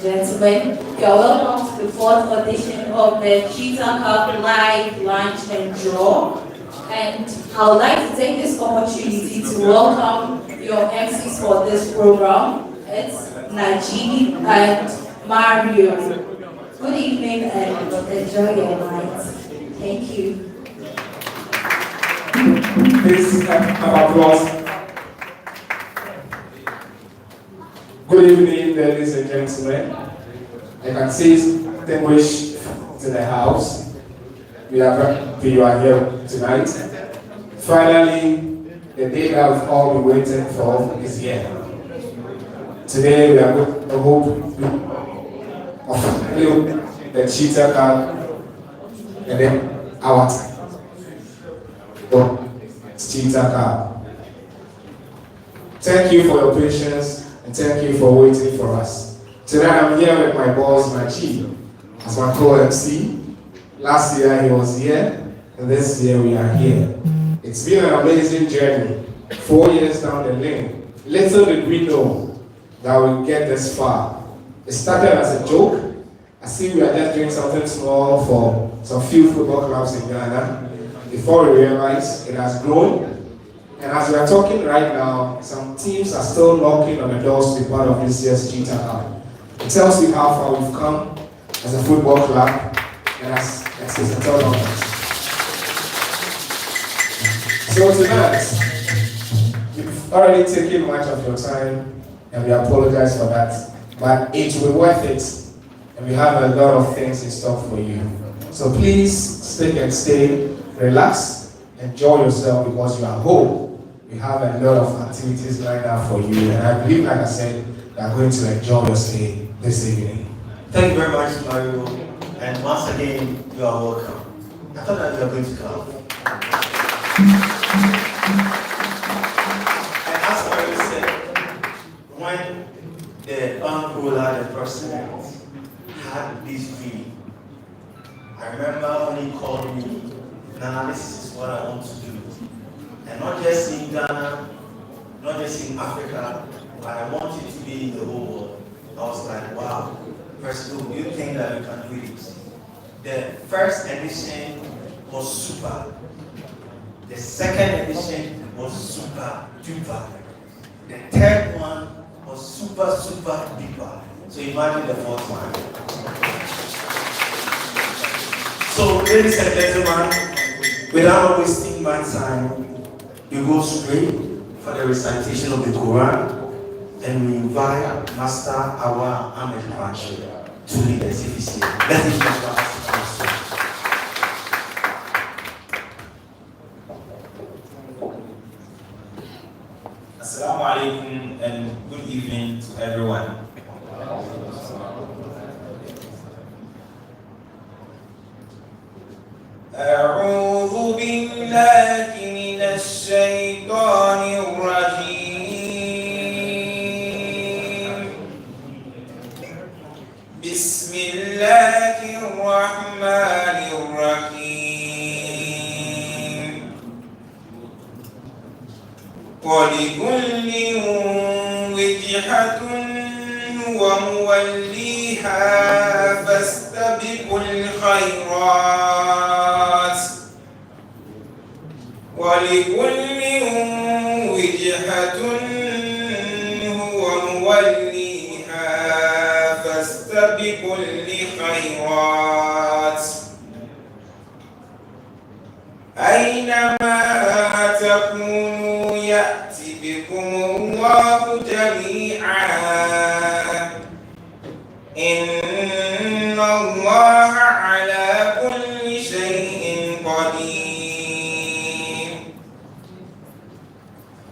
Gentlemen, you are welcome to the fourth edition of the Cheetah Cup Live Lunch and Draw. And I would like to take this opportunity to welcome your MCs for this program. It's Najib and Mario. Good evening and enjoy your night. Thank you. Please have applause. Good evening, ladies and gentlemen. I can see distinguished to the house. We are happy you are here tonight. Finally, the day that we've all been waiting for is here. Today we are going to hope of the Cheetah Cup and then our Cheetah Cup. Thank you for your patience. And thank you for waiting for us. Tonight I'm here with my boss, Cheetah, as my co-MC. Last year he was here, and this year we are here. It's been an amazing journey. 4 years down the lane. Little did we know that we'll get this far. It started as a joke. I see we are just doing something small for some few football clubs in Ghana. Before we realize it has grown. And as we are talking right now, some teams are still knocking on the doors to be part of this year's Cheetah Cup. It tells you how far we've come as a football club and as a tournament. So tonight, we've already taken much of your time and we apologize for that. But it will be worth it and we have a lot of things in store for you. So please stick and stay, relax, enjoy yourself because you are home. We have a lot of activities lined up for you, and I believe, like I said, you are going to enjoy your stay this evening. Thank you very much, Mario. And once again, you are welcome. I thought that you were going to come. And as Mario said, when the unruler, the president, had this dream, I remember when he called me, "Nana, this is what I want to do. And not just in Ghana, not just in Africa, but I want it to be in the whole world." I was like, wow, first of all, you think that you can do it? The first edition was super. The second edition was super duper. The third one was super, super duper. So imagine the fourth one. So ladies and gentlemen, without wasting my time, we go straight for the recitation of the Quran and we invite Master Awa Ahmed Pache to lead the CVC. Let him start. Assalamu alaikum and good evening to everyone. أعوذ بالله من الشيطان الرجيم. بسم الله الرحمن الرحيم. ولكل وجهة وموليها فاستبقوا الخيرات. ولكل وجهة هو موليها فاستبقوا الخيرات. أينما تكونوا يأتي بكم الله جميعا. إن الله على كل شيء قدير.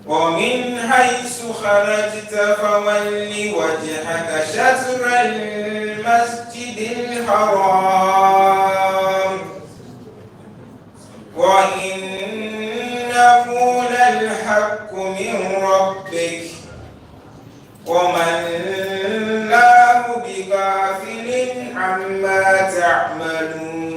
ومن حيث خرجت فول وجهك شطر المسجد الحرام وإنه للحق من ربك وما الله بغافل عما تعملون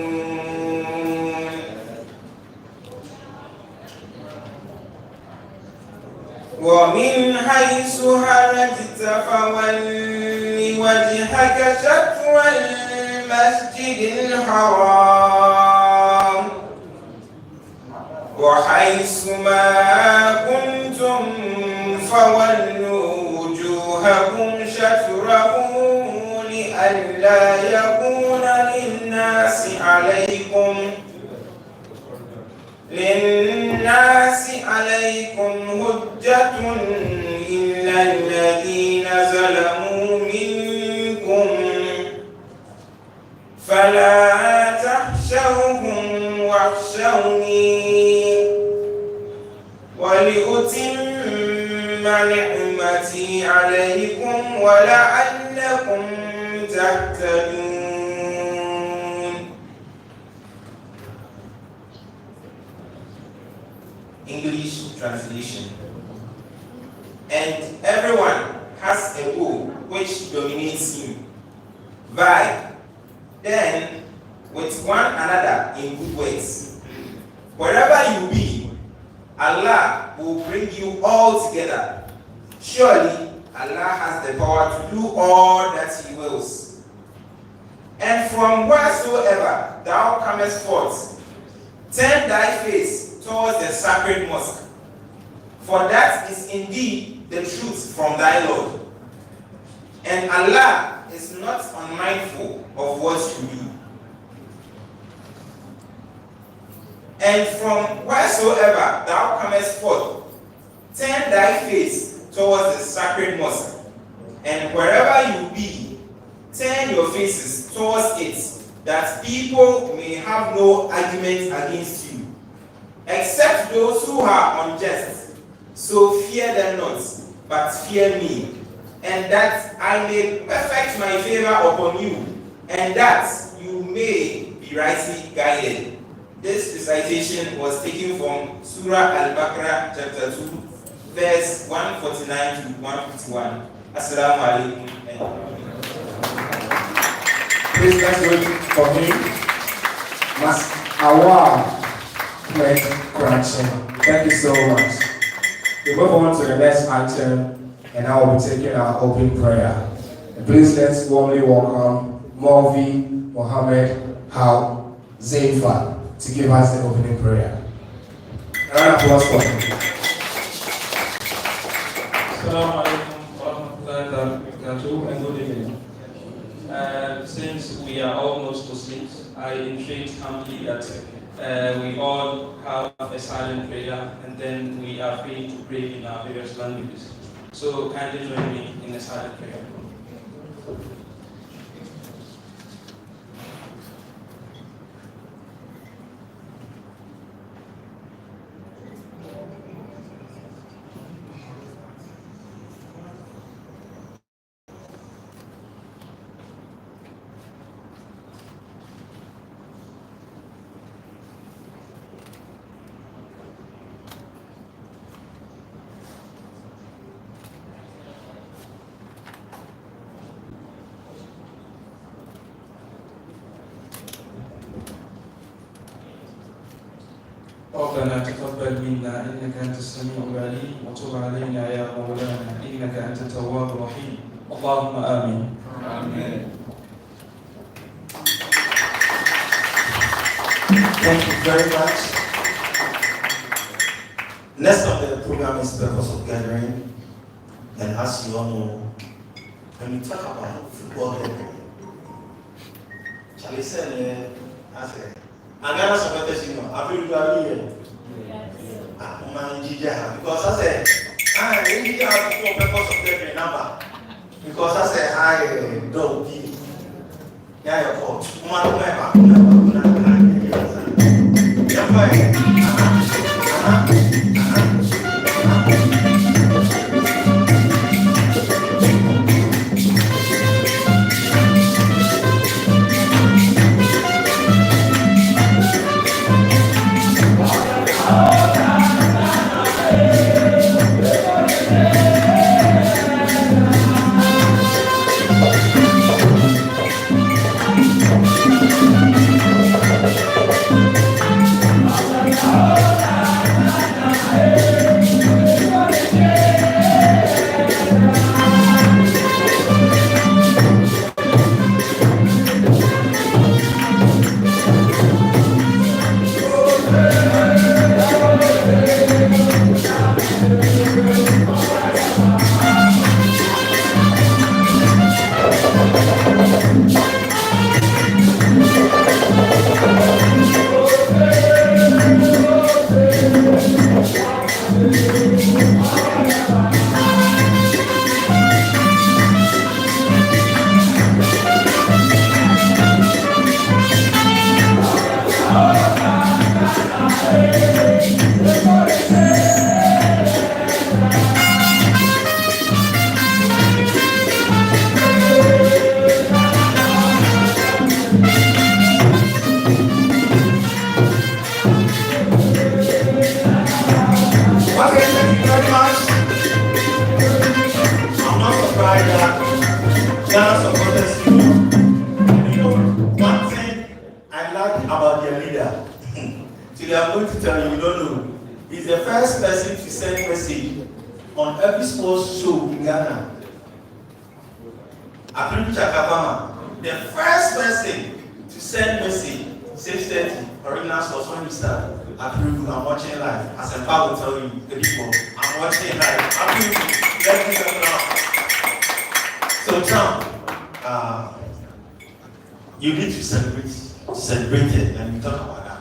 ومن حيث خرجت فول وجهك شطر المسجد الحرام وحيث ما كنتم فولوا وجوهكم شطره لئلا يكون للناس عليكم هجة إلا الذين ظلموا منكم فلا تخشوهم واخشوني ولأتم نعمتي عليكم ولعلكم تهتدون. English translation. And everyone has a will which dominates him. Vie then with one another in good works. Wherever you be, Allah will bring you all together. Surely Allah has the power to do all that He wills. And from wheresoever thou comest forth, turn thy face towards the sacred mosque, for that is indeed the truth from thy Lord. And Allah is not unmindful of what you do. And from wheresoever thou comest forth, turn thy face towards the sacred mosque, and wherever you be, turn your faces towards it, that people may have no argument against you, except those who are unjust. So fear them not, but fear me, and that I may perfect my favor upon you, and that you may be rightly guided. This recitation was taken from Surah Al-Baqarah chapter 2, verse 149 to 151. Assalamu alaikum. Please let's wait for him. Mas Awar played correction. Thank you so much. We move on to the next item, and I will be taking our open prayer. And please let's warmly welcome Mulvi Mohammed Hao Zainfa to give us the opening prayer. A round of applause for him. Assalamu alaikum wa rahmatullahi wa barakatuh, and good evening. Since we are almost Muslims, I entreat humbly that we all have a silent prayer, and then we are free to pray in our various languages. So kindly join me in a silent prayer. ربنا تقبل منا انك انت السميع العليم وتب علينا يا مولانا انك انت التواب الرحيم اللهم امين. Amen. Thank you very much. Next on the program is Purpose of Gathering. And as you all know, when we talk about football gathering, Charlie said, I said, and there are some others, you know, I feel you are here. Because I said, I really have to purpose of gathering number. Because I said, I don't give. Yeah, you're called. Okay, thank you very much. I'm not surprised that Ghana supporters, you know, one thing I like about their leader, today I'm going to tell you, you don't know, he's the first person to send message on every sports show in Ghana. Prelude Chakabama, the first person to send message, 6:30, original source when you start. Prelude, I'm watching live. As a father will tell you, the people, I'm watching live. Prelude, let me know. So Tom, you need to celebrate it, and we talk about that.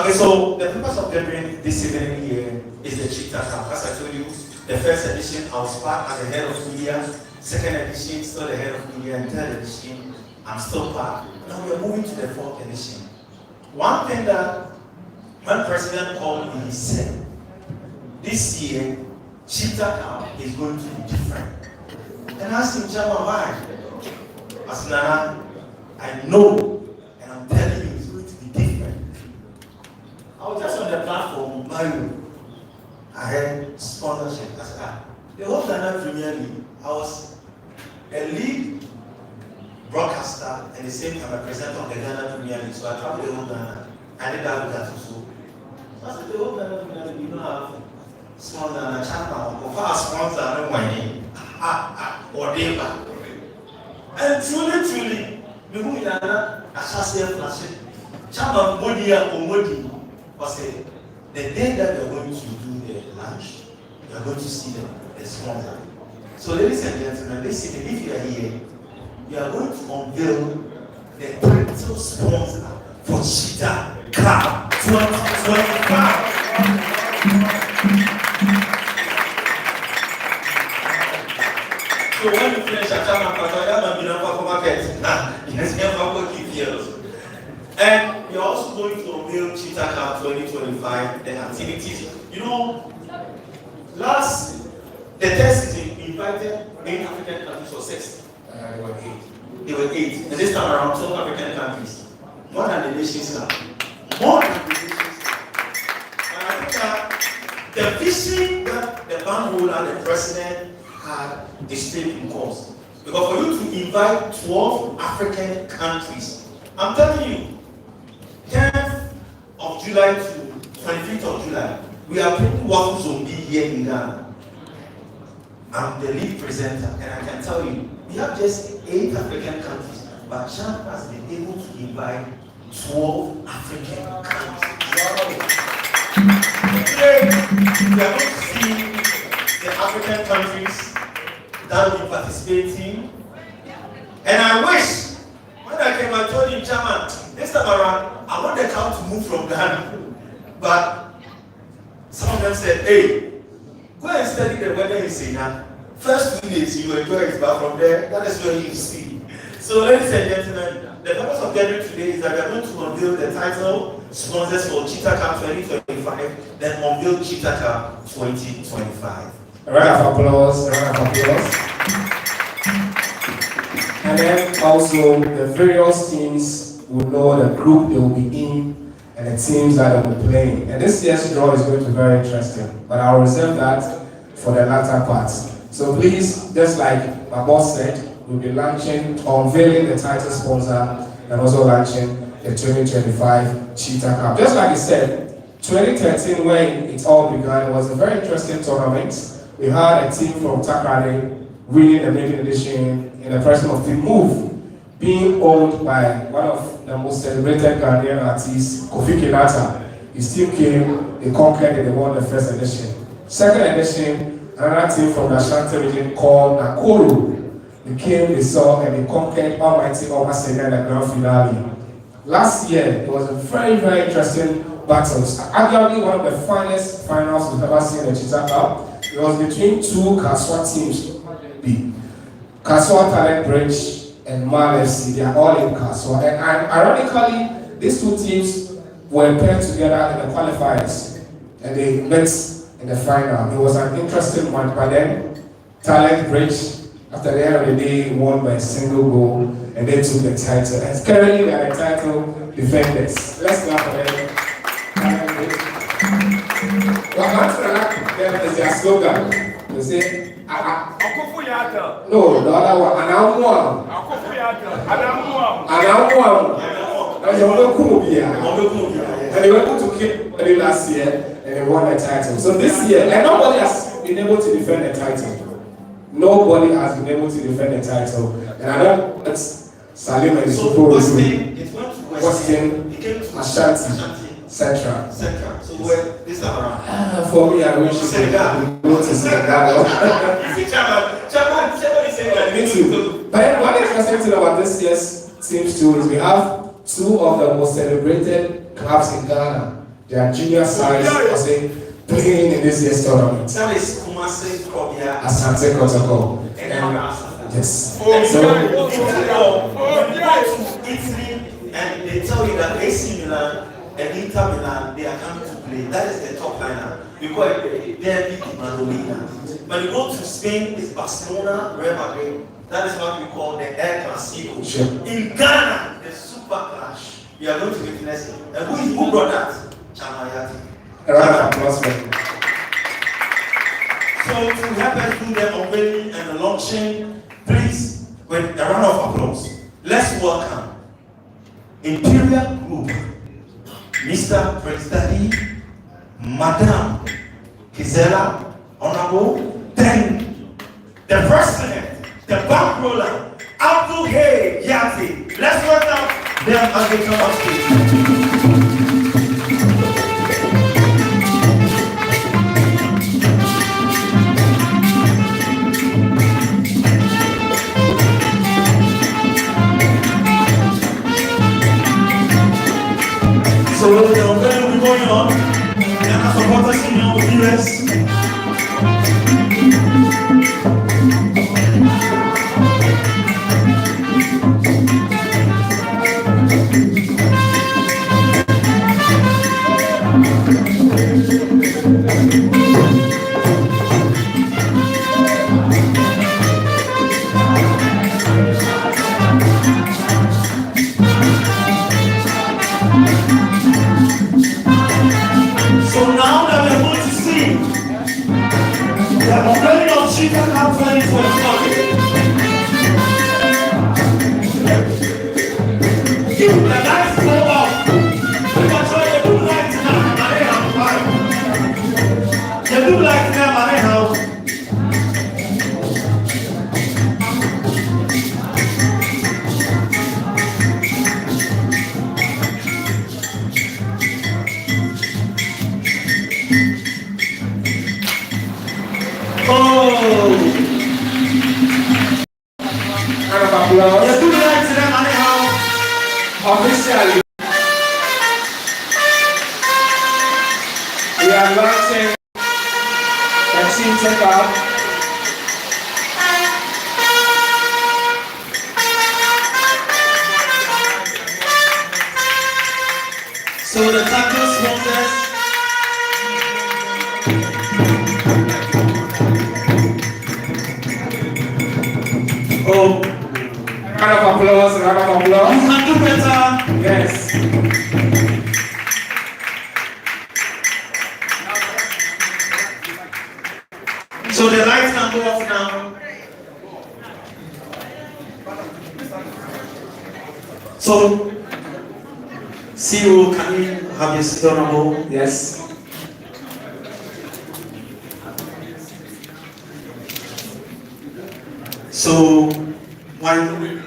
Okay, so the purpose of gathering this evening here is the Cheetah Cup. As I told you, the first edition I was part as the head of media, second edition still the head of media, and third edition I'm still part. Now we are moving to the fourth edition. One thing that when President called me, he said, this year Cheetah Cup is going to be different. And I asked him, Chairman, why? I said, Nana, I know, and I'm telling you, it's going to be different. I was just on the platform, Mario. I had sponsorship. I said, the whole Ghana Premier League, I was a lead broadcaster and the same time a presenter of the Ghana Premier League. So I traveled the whole Ghana. I did that with that also. So I said, the whole Ghana Premier League, you don't have sponsor and a channel. Of our sponsor, I don't want him. Whatever. And truly, we who in Ghana, I shall say flashing. Chama Modia or Modi was the day that we're going to do the lunch, you're going to see the sponsor. So ladies and gentlemen, listen, if you are here, you are going to unveil the title sponsor for Cheetah Cup 2025. So when you finish at and you're also going to unveil Cheetah Cup 2025, the activities. You know, the test season, we invited 8 African countries or 6. They were 8. They were 8. And this time around, 12 African countries. More than the nations have. More than the nations have. And I think that the vision that the bandholder, the president, had is taking course. Because for you to invite 12 African countries, I'm telling you, 10th of July to 25th of July, we are putting Waffle Zombie here in Ghana. I'm the lead presenter, and I can tell you, we have just 8 African countries, but China has been able to invite 12 African countries. Today, we are going to see the African countries that will be participating. And I wish, when I came, I told him, Chairman, this time around, I want the cow to move from Ghana. But some of them said, hey, go and study the weather in Sina. First 2 days you enjoy it, but from there, that is where you see. So, ladies and gentlemen, the purpose of gathering today is that we are going to unveil the title sponsors for Cheetah Cup 2025, then unveil Cheetah Cup 2025. A round of applause, a round of applause. And then also the various teams will know the group they will be in and the teams that they will be playing. And this year's draw is going to be very interesting, but I'll reserve that for the latter part. So please, just like my boss said, we'll be launching, unveiling the title sponsor and also launching the 2025 Cheetah Cup. Just like he said, 2013 when it all began, it was a very interesting tournament. We had a team from Takrade winning the maiden edition in the person of Team Move, being owned by one of the most celebrated Ghanaian artists, Kofi Kinata. His team came, they conquered, and they won the first edition. Second edition, another team from the Ashanti region called Nakuru. They came, they saw, and they conquered Almighty Omasega in the grand finale. Last year, it was a very, very interesting battle. Arguably one of the finest finals we've ever seen in the Cheetah Cup. It was between 2 Kaswa teams. Kaswa Talent Bridge and Mal FC, they are all in Kaswa. And ironically, these 2 teams were paired together in the qualifiers. And they met in the final. It was an interesting one. But then, Talent Bridge, after the end of the day, won by a single goal. and they took the title. And currently they are the title defenders. Let's clap for them. Well, is their slogan. They say, no, the other one, Anamuam. And they were able to keep the last year and they won the title. So this year, and nobody has been able to defend the title. Nobody has been able to defend the title. And I don't want Salim and Supo Western Ashanti Central. So where this time around? For me, I wish you could go to Senegal. Me too. But one interesting thing about this year's teams too is we have two of the most celebrated clubs in Ghana. They are junior sides playing in this year's tournament. That is Kumasi Kobia. Asante Kotoko. Yes. So, when you go to Italy and they tell you that AC Milan and Inter Milan, they are coming to play. That is the top liner. Because they are big Madolina. When you go to Spain, it's Barcelona, Real Madrid. That is what we call the El Clasico. Sure. In Ghana, the Super Clash. You are going to witness it. And who brought that? Chamayati. A round of applause for you. So to help us do the unveiling and the launching, please, with a round of applause, let's welcome Imperial Group, Mr. Prince Daddy, Madam Gisela, Honorable, then the president, the bank roller, Abdul Hay Yati. Let's welcome them as they come on stage. So the unveiling will be going on, and our supporters in the US. So now that we're going to see the unveiling of Cheetah Cup 2025. The lights go off. We can try the blue lights now. The blue lights now, Round of applause. the blue lights now, Officially, we are launching the Cheetah Cup. So the title sponsors. Oh, Round of applause, round of applause. you can do better. Yes. So the lights can go off now. So, CEO, can you have your seat honorable? Yes. So, one.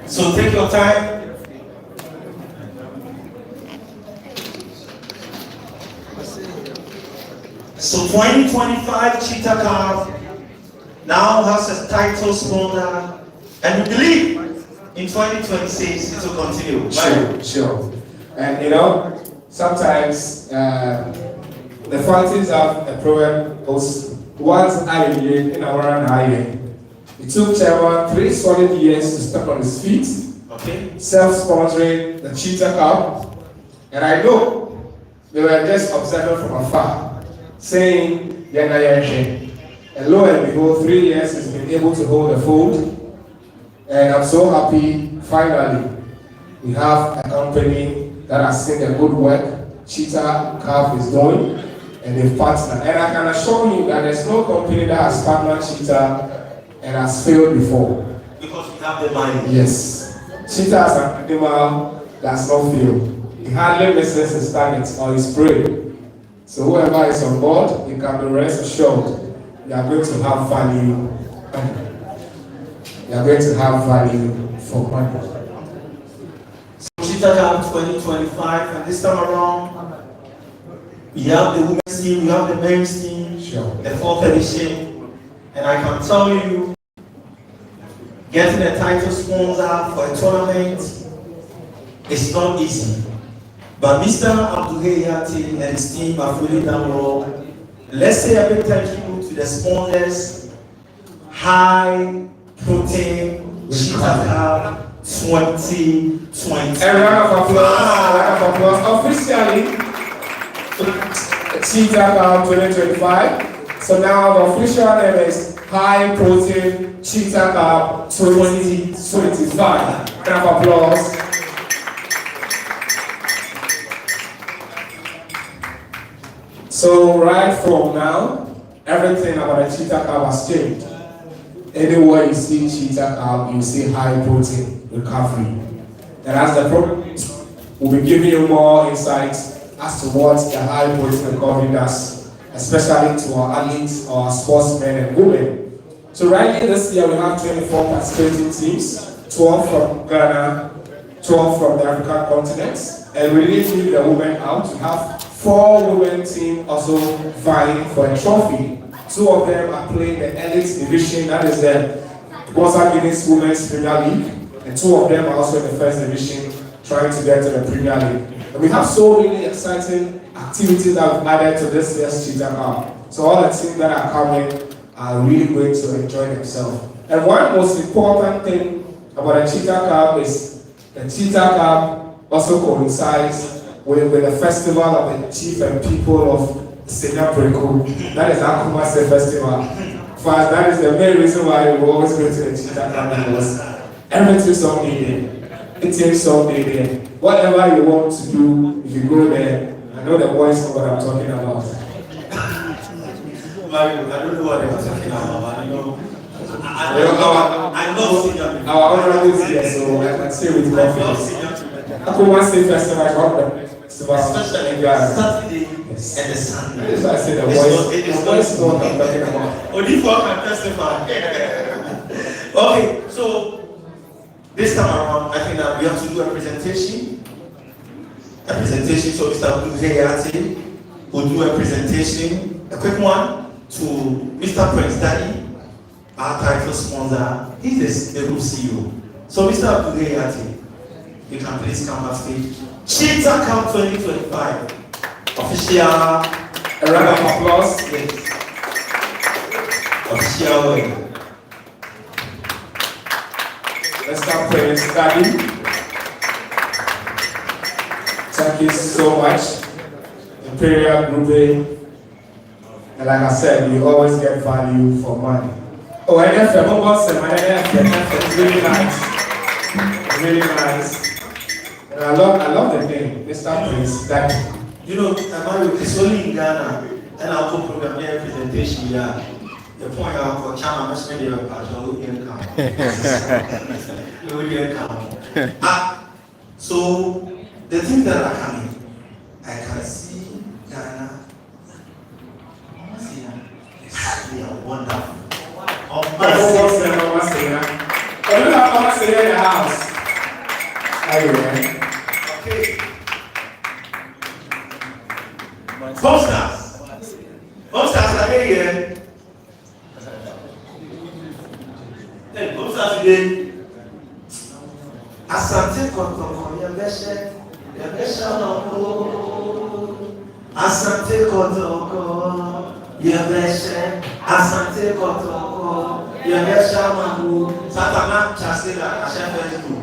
So take your time. So 2025 Cheetah Cup now has a title sponsor, and we believe in 2026 it will continue. Sure. And you know, sometimes the fountains have a proverb goes once I in our eye. It took Chairman 3 solid years to step on his feet, Okay. self-sponsoring the Cheetah Cup, and I know they were just observing from afar, saying, "Yana Yashe." And lo and behold, 3 years he's been able to hold the fold, and I'm so happy. Finally, we have a company that has seen the good work Cheetah Cup is doing, and they've partnered. And I can assure you that there's no company that has partnered Cheetah and has failed before. Because we have the money. Yes. Cheetah as an animal does not fail. He hardly misses his target or his prey. So whoever is on board, you can be rest assured you are going to have value. You are going to have value for money. So Cheetah Cup 2025, and this time around, we have the women's team, we have the men's team, Sure. the 4th edition, and I can tell you, getting a title sponsor for a tournament is not easy. But Mr. Abdulhayati and his team have really done well. Let's say a big thank you to the sponsors. High Protein Cheetah Cup 2020. A round of applause. Officially, Cheetah Cup 2025. So now the official name is High Protein Cheetah Cup 2025. Round of applause. So right from now, everything about the Cheetah Cup has changed. Anywhere you see Cheetah Cup, you see high protein recovery. And as the program is, we'll be giving you more insights as to what the high protein recovery does, especially to our athletes, our sportsmen and women. So right here this year we have 24 participating teams, 12 from Ghana, 12 from the African continent, and we didn't leave the women out. We have 4 women teams also vying for a trophy. 2 of them are playing the elite division, that is the Bosa Guinness Women's Premier League, and 2 of them are also in the first division trying to get to the Premier League. And we have so many exciting activities that we've added to this year's Cheetah Cup. So all the teams that are coming are really going to enjoy themselves. And one most important thing about the Cheetah Cup is the Cheetah Cup also coincides with the festival of the chief and people of Senior Preco. That is our Kumasi festival. First, that is the main reason why we always go to the Cheetah Cup, because everything's Sunday there. It's Sunday there. Whatever you want to do, if you go there, I know the boys know what I'm talking about. Mario, I don't know what they were talking about. I know senior. Our honorable is here, so I can say with confidence. Kumasi festival is one of the Especially in Ghana. Saturday Yes. and the Sunday. That is why I say the voice know what I'm talking about. Only for can testify. Okay, so this time around, I think that we have to do a presentation. So Mr. Abdulhayati will do a presentation, a quick one, to Mr. Prince Daddy, our title sponsor. He's the group CEO. So Mr. Abdulhayati, you can please come backstage. Cheetah Cup 2025. Official. A round of applause. Yes. Official way. Mr. Prince Daddy. Thank you so much. Imperial Grouping. And like I said, you always get value for money. Oh, and it's really nice. Really nice. And I love the name, Mr. Prince Daddy. You know, Mario, it's only in Ghana, and I'll go program their presentation here. The point out for Chama must be there, but so the things that are coming, I can see Ghana. They are wonderful. Mama Singer in the house. Are you ready? Okay. Posters are here. Hey, posters today. Asante kotoko yebeshe no. Asante kotoko yebeshe. Asante kotoko the best shaman who Santana Chastela, a shepherd who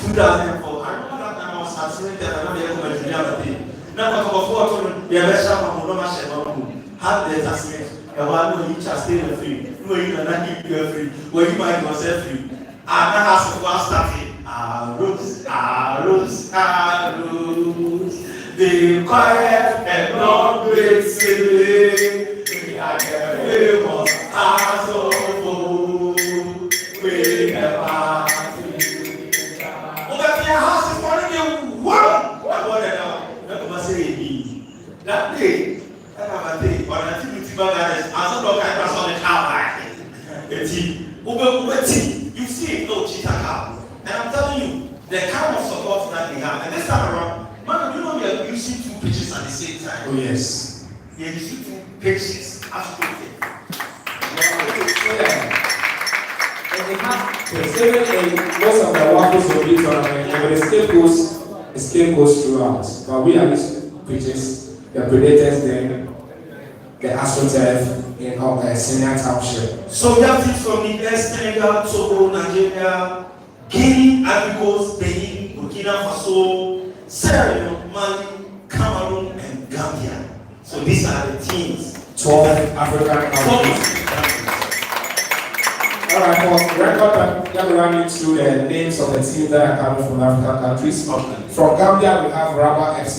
2004. I remember that time I was assassinated and I'm here to the other day. Now, for 4 the best shaman who no shaman had the assassination. And one know you Chastela free, no, you cannot keep you free, where you might yourself free. And I have to go starting. Arrows. The quiet and long great city. We are the famous as of old. We never see. Over your house is one of you. What? Let me say that day. That have a day. But until you think about it, I saw the guy on the car. You see, no Cheetah car. And I'm telling you, the kind of support that they have. And this time around, man, you know we are using 2 pitches at the same time. Oh, yes. We are using 2 pitches. Absolutely. And they have most of the waffles will be tournament, and the escape goes throughout. But we are using pitches, the Predators, then the AstroTurf in senior township. So we have teams from the Senegal, Togo, Nigeria, Guinea, Ivory Coast, Benin, Burkina Faso, Sierra Leone, Mali, Cameroon, and Gambia. So these are the teams. 12 African countries. Alright, for record, let me run you through the names of the teams that are coming from African countries. Okay. From Gambia, we have Raba FC.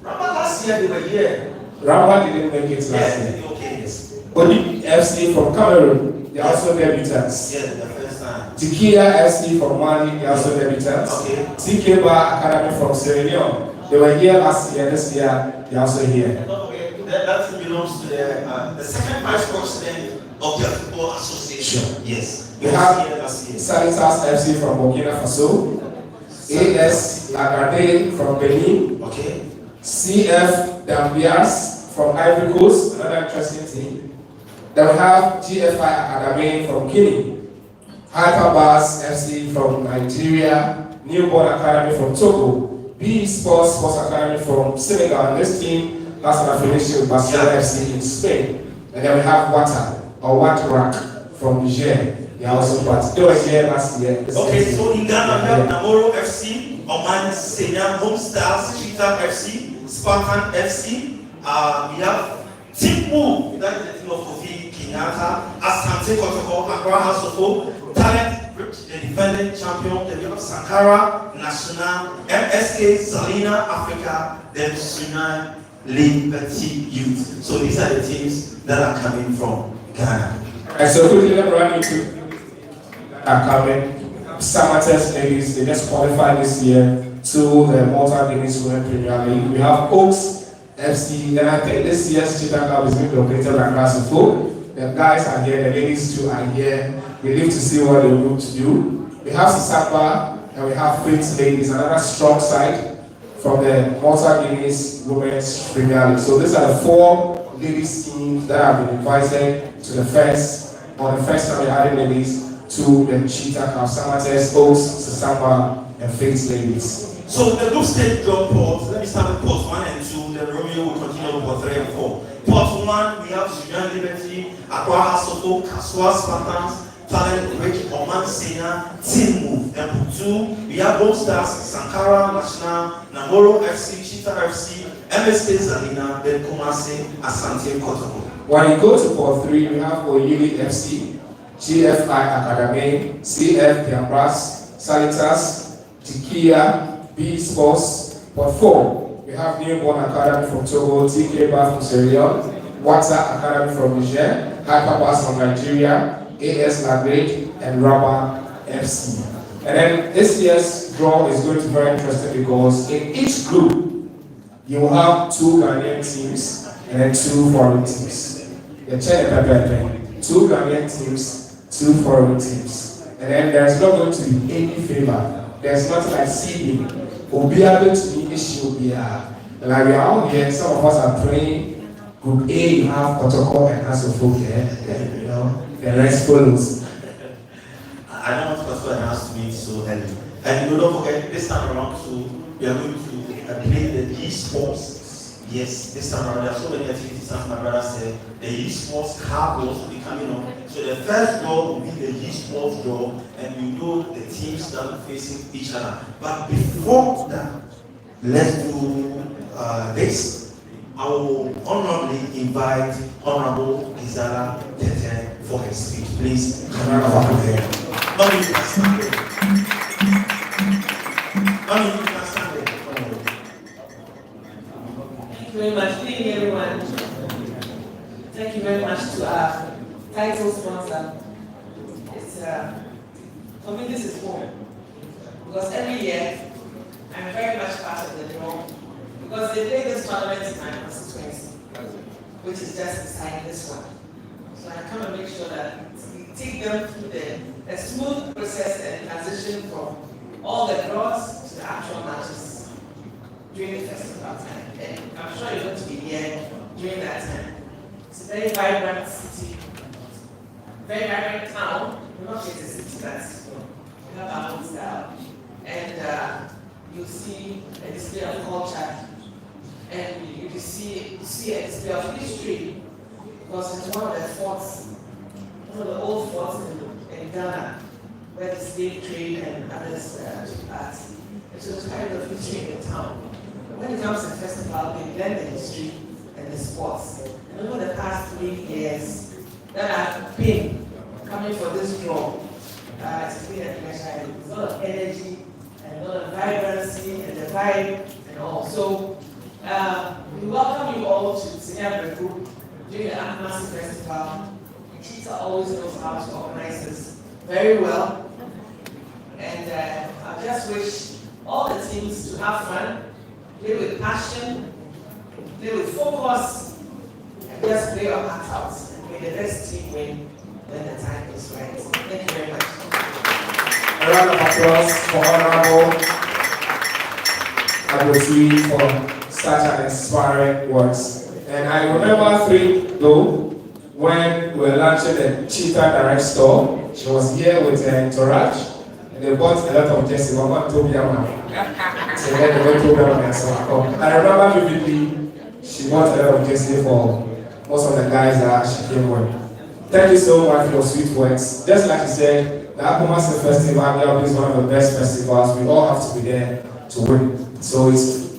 Raba last year they were here. Raba didn't make it last year. Okay, yes. Odi FC from Cameroon, they are also debutants. Yes, the first time. Tequila FC from Mali, they are also debutants. Okay. TK Bar Academy from Sierra Leone, they were here last year, this year, they are also here. Don't forget, that belongs to the second vice president of the Football Association. Sure. Yes. We have Salitas FC from Burkina Faso, AS Lagarde from Benin, Okay. CF Dambias from Ivory Coast, another interesting team. Then we have GFI Academy from Guinea, Hyperbars FC from Nigeria, Newborn Academy from Togo, B Sports Academy from Senegal, and this team has an affiliation with Barcelona FC in Spain. And then we have Watrak from Niger. They are also part. They were here last year. Okay, so in Ghana we have Namoro FC, Oman Senior Home Stars, Cheetah FC, Spartan FC. We have Team Move, that is the team of Kofi Kenyatta, Asante Kotoko, Accra House of Hope, Talent, the defending champion, then we have Sankara, National, MSK, Salina, Africa, then Sunan, Liberty Youth. So these are the teams that are coming from Ghana. And so quickly, let me run you through are coming. Samatex ladies, they just qualified this year to the Malta Guinness Women Premier League. We have Oaks FC, then I think this year's Cheetah Cup is going to be located at Grassfield. The guys are here, the ladies too are here. We live to see what they're going to do. We have Sisakba and we have Faith Ladies, another strong side from the Malta Guinness Women's Premier League. So these are the 4 ladies teams that have been invited to the first time we're adding ladies to the Cheetah Cup. Samatex, Oaks, Sisakba, and Faith Ladies. So the group stage draw ports, let me start with ports 1 and 2, then Romeo will continue with port 3 and 4. Port 1, we have Sudan Liberty, Accra Hasoto, Kaswa Spartans, Talent Rich, Oman Sena, Team Move. Then port 2, we have Gold Stars, Sankara, National, Namoro FC, Cheetah FC, MSK Zalina, then Kumasi, Asante Kotoko. When you go to port 3, we have Oyili FC, GFI Academy, CF Piambras, Salitas, Tikia, B Sports. Port 4, we have Newborn Academy from Togo, TK Bar from Sierra Leone, Water Academy from Niger, Hyperbars from Nigeria, AS Lagrade, and Raba FC. And then this year's draw is going to be very interesting because in each group, you will have 2 Ghanaian teams and then 2 foreign teams. The Cheetah Pepe, 2 Ghanaian teams, 2 foreign teams. And then there's not going to be any favor. There's nothing like seeding. We'll be able to be issue. Like we are out here, some of us are playing Group A, you have Kotoko and Hasselfolk there. Then, you know, the rest follows. I don't want Kotoko and Hass to meet so early. And you don't forget, this time around too, we are going to play the e-sports. Yes, this time around, there are so many activities, as my brother said. The e-sports car will also be coming on. So the first draw will be the esports draw, and we know the teams start facing each other. But before that, let's do this. I will honorably invite Honorable Isala Tete for his speech. Please, come on over there. Mommy, you can stand there. Mommy, you can stand there. Thank you very much. Good evening, everyone. Thank you very much to our title sponsor. It's for me, this is home, because every year I'm very much part of the draw, because they play this tournament in my constituency, which is just beside this one. So I come and make sure that we take them through a smooth process and transition from all the draws to the actual matches during the festival time. And I'm sure you're going to be here during that time. It's a very vibrant city, very vibrant town. We're not just a city, that's we have our own style. And you'll see a display of culture, and you see a display of history, because it's one of the forts, one of the old forts in Ghana, where the slave trade and others took part. And so it's kind of history in the town. When it comes to the festival, they blend the history and the sports. And over the past 3 years that I've been coming for this draw, it's been a pleasure. There's a lot of energy and a lot of vibrancy and the vibe and all. So we welcome you all to Senior Group during the Amasi Festival. Cheetah always knows how to organize this very well. And I just wish all the teams to have fun, play with passion, play with focus, and just play your heart out. And may the best team win when the time is right. Thank you very much. A round of applause for Honorable Agoti for such an inspiring words. And I remember 3 though, when we were launching the Cheetah Direct store. She was here with her entourage, and they bought a lot of jerseys. So then they went to them and so I remember vividly, she bought a lot of jerseys for most of the guys that she came with. Thank you so much for your sweet words. Just like you said, the Akumasi Festival is one of the best festivals. We all have to be there to win. So it's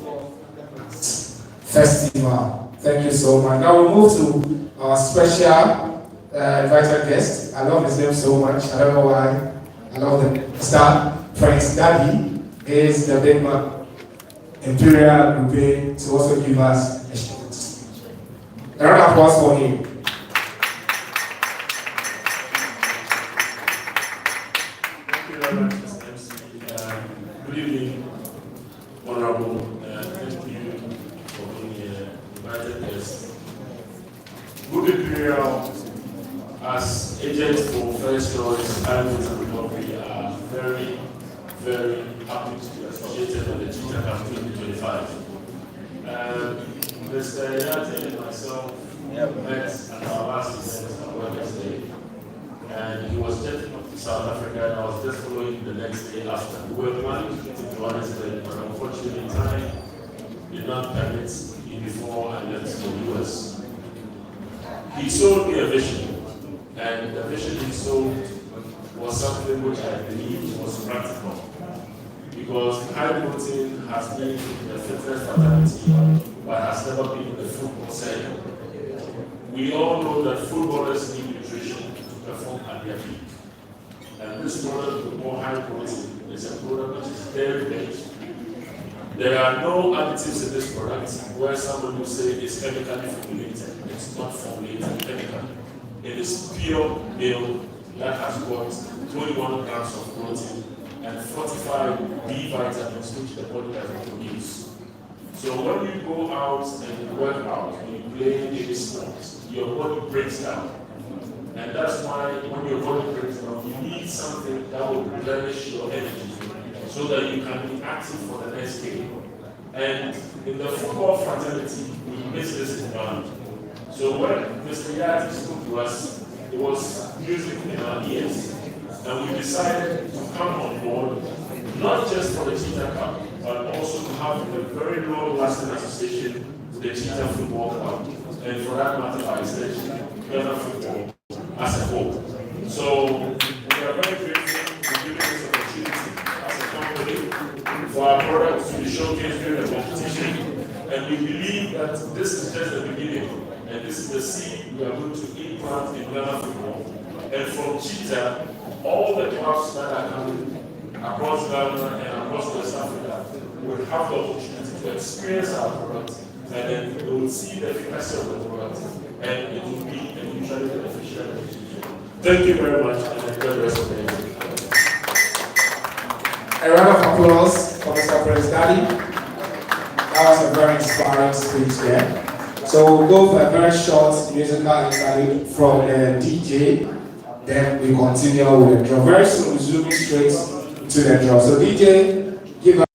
festival. Thank you so much. Now we move to our special invited guest. I love his name so much. I don't know why. I love the star. Prince Daddy is the big man. Imperial Rupe to also give us a round of applause for him. Thank you very much, Mr. MC. Good evening, Honorable. Thank you for being here, invited guests. Good Imperial, as agents for First Choice Islands and Recovery, are very, very happy to be associated with the Cheetah Campaign 2025. Mr. Yate and myself met at our last event on Wednesday, and he was jetting up to South Africa, and I was just following the next day after. We were planning to meet in Johannesburg, but unfortunately time did not permit me before I left for the US. He sold me a vision, and the vision he sold was something which I believed was practical. Because high protein has been in the fitness fraternity, but has never been in the football setting. We all know that footballers need nutrition to perform at their peak. And this product with more high protein is a product which is very based. There are no additives in this product where someone will say it's chemically formulated. It's not formulated chemically. It is pure milk that has got 21 grams of protein and 45 B vitamins which the body doesn't produce. So when you go out and you work out, when you play any sport, your body breaks down. And that's why when your body breaks down, you need something that will replenish your energy so that you can be active for the next day. And in the football fraternity, we miss this in Ghana. So when Mr. Yati spoke to us, it was music in our ears. And we decided to come on board, not just for the Cheetah Cup, but also to have a very long-lasting association with the Cheetah Football Club, and for that matter, by extension, Ghana Football, as a whole. So we are very grateful for giving this opportunity as a company for our products to be showcased during the competition. And we believe that this is just the beginning, and this is the seed we are going to implant in Ghana football. And from Cheetah, all the clubs that are coming across Ghana and across West Africa will have the opportunity to experience our product, and then they will see the efficacy of the product, and it will be a mutually beneficial relationship. Thank you very much, and enjoy the rest of the day. A round of applause for Mr. President. That was a very inspiring speech there. So we'll go for a very short musical interlude from the DJ, then we continue with the draw. Very soon we'll zoom straight to the draw. So DJ, give us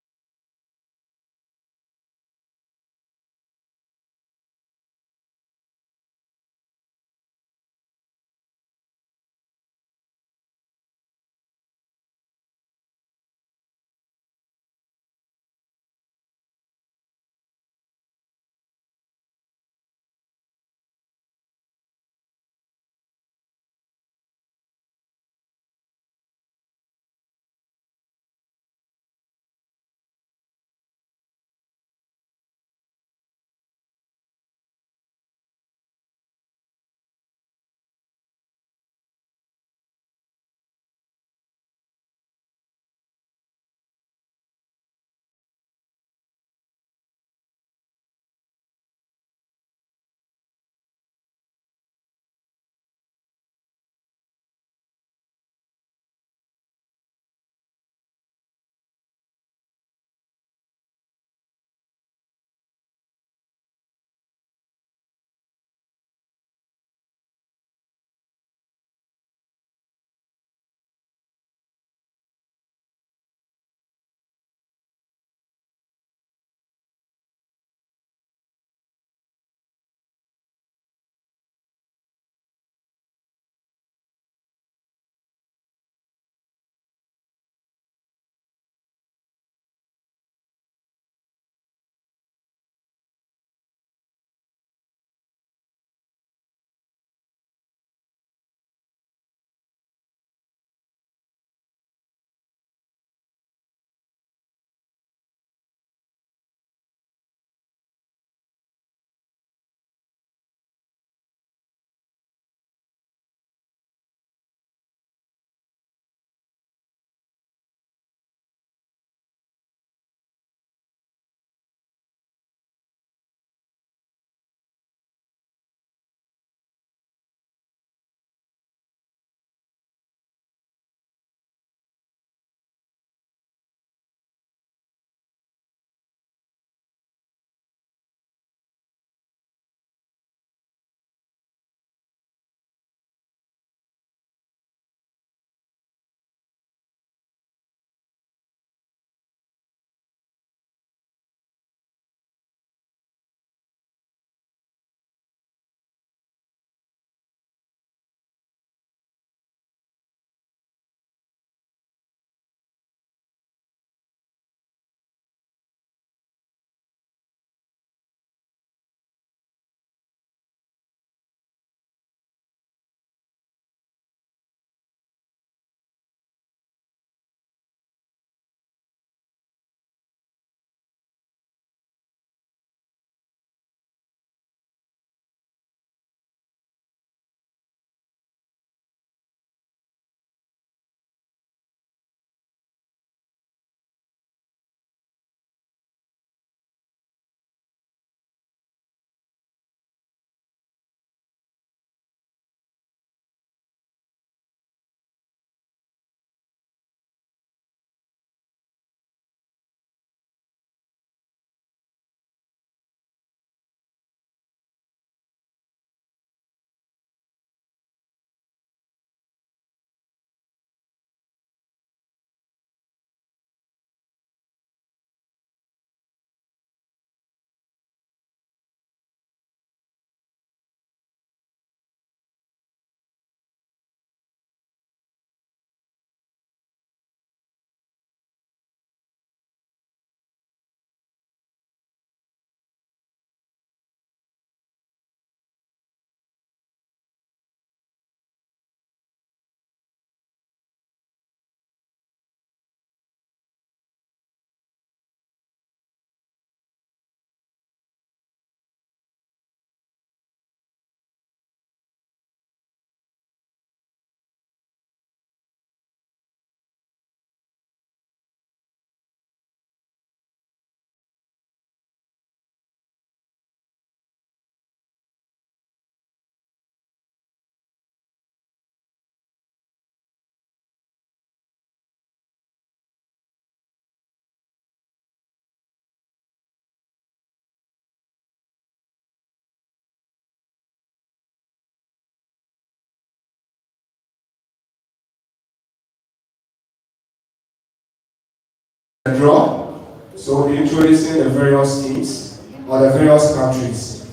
the draw. So we'll be introducing the various teams or the various countries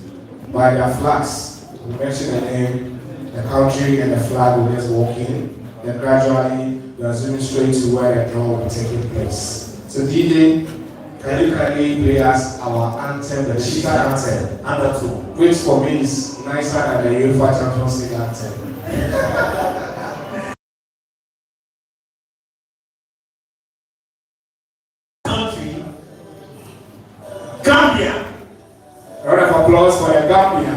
by their flags. We mention the name, the country, and the flag will just walk in. Then gradually we are zooming straight to where the draw will be taking place. So DJ, can you kindly play us our anthem, the Cheetah anthem, Number 2. which for me is nicer than the UEFA Champions League anthem. Country, Gambia. A round of applause for the Gambia.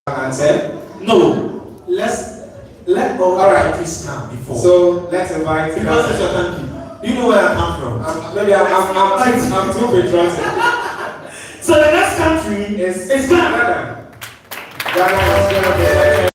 Answer? No, let all Alright. countries come before. So let's invite. Because it's your country. Do you know where I come from? Maybe I'm too patriotic. So the next country is Ghana. Ghana is going to be.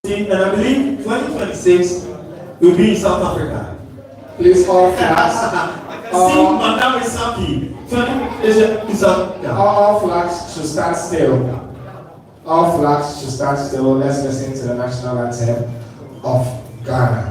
And I believe 2026 will be in South Africa. Please all flags. See, Madam is happy. All flags should stand still. All flags should stand still. Let's listen to the national anthem of Ghana.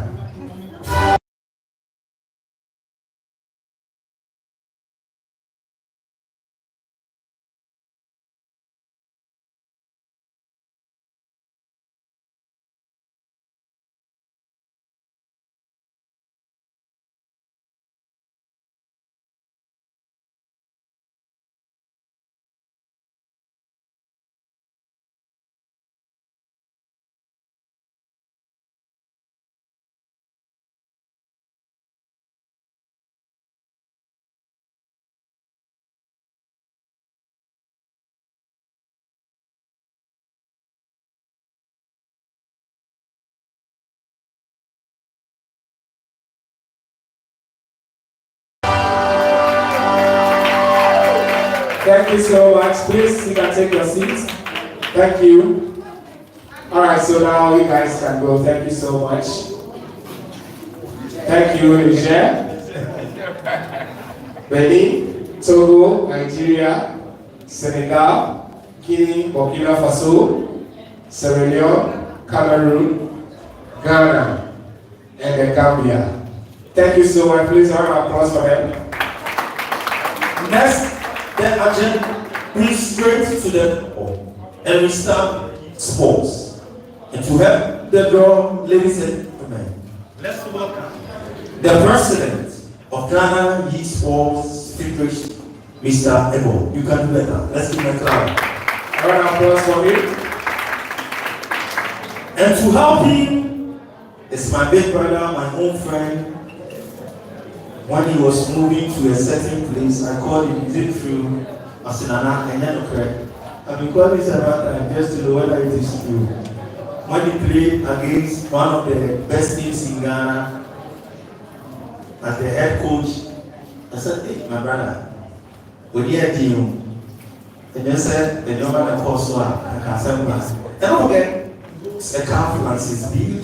Thank you so much. Please, you can take your seats. Thank you. All right, so now you guys can go. Thank you so much. Thank you, Niger, Benin, Togo, Nigeria, Senegal, Guinea, Burkina Faso, Sierra Leone, Cameroon, Ghana, and the Gambia. Thank you so much. Please have an applause for them. Next, the agenda brings straight to the point, and we start sports. And to help the draw, ladies and gentlemen, let's welcome the president of Ghana Youth Sports Federation, Mr. Ebo. You can do better. Let's give him a clap. A round of applause for him. And to help him is my big brother, my own friend. When he was moving to a certain place, I called him, is it true? I said, Nana, I never correct. I've been calling this around and just to know whether it is true. When he played against one of the best teams in Ghana as the head coach, I said, hey, my brother, what do you do? And then said, the number that calls so I can't say that. And don't forget, a conference is big,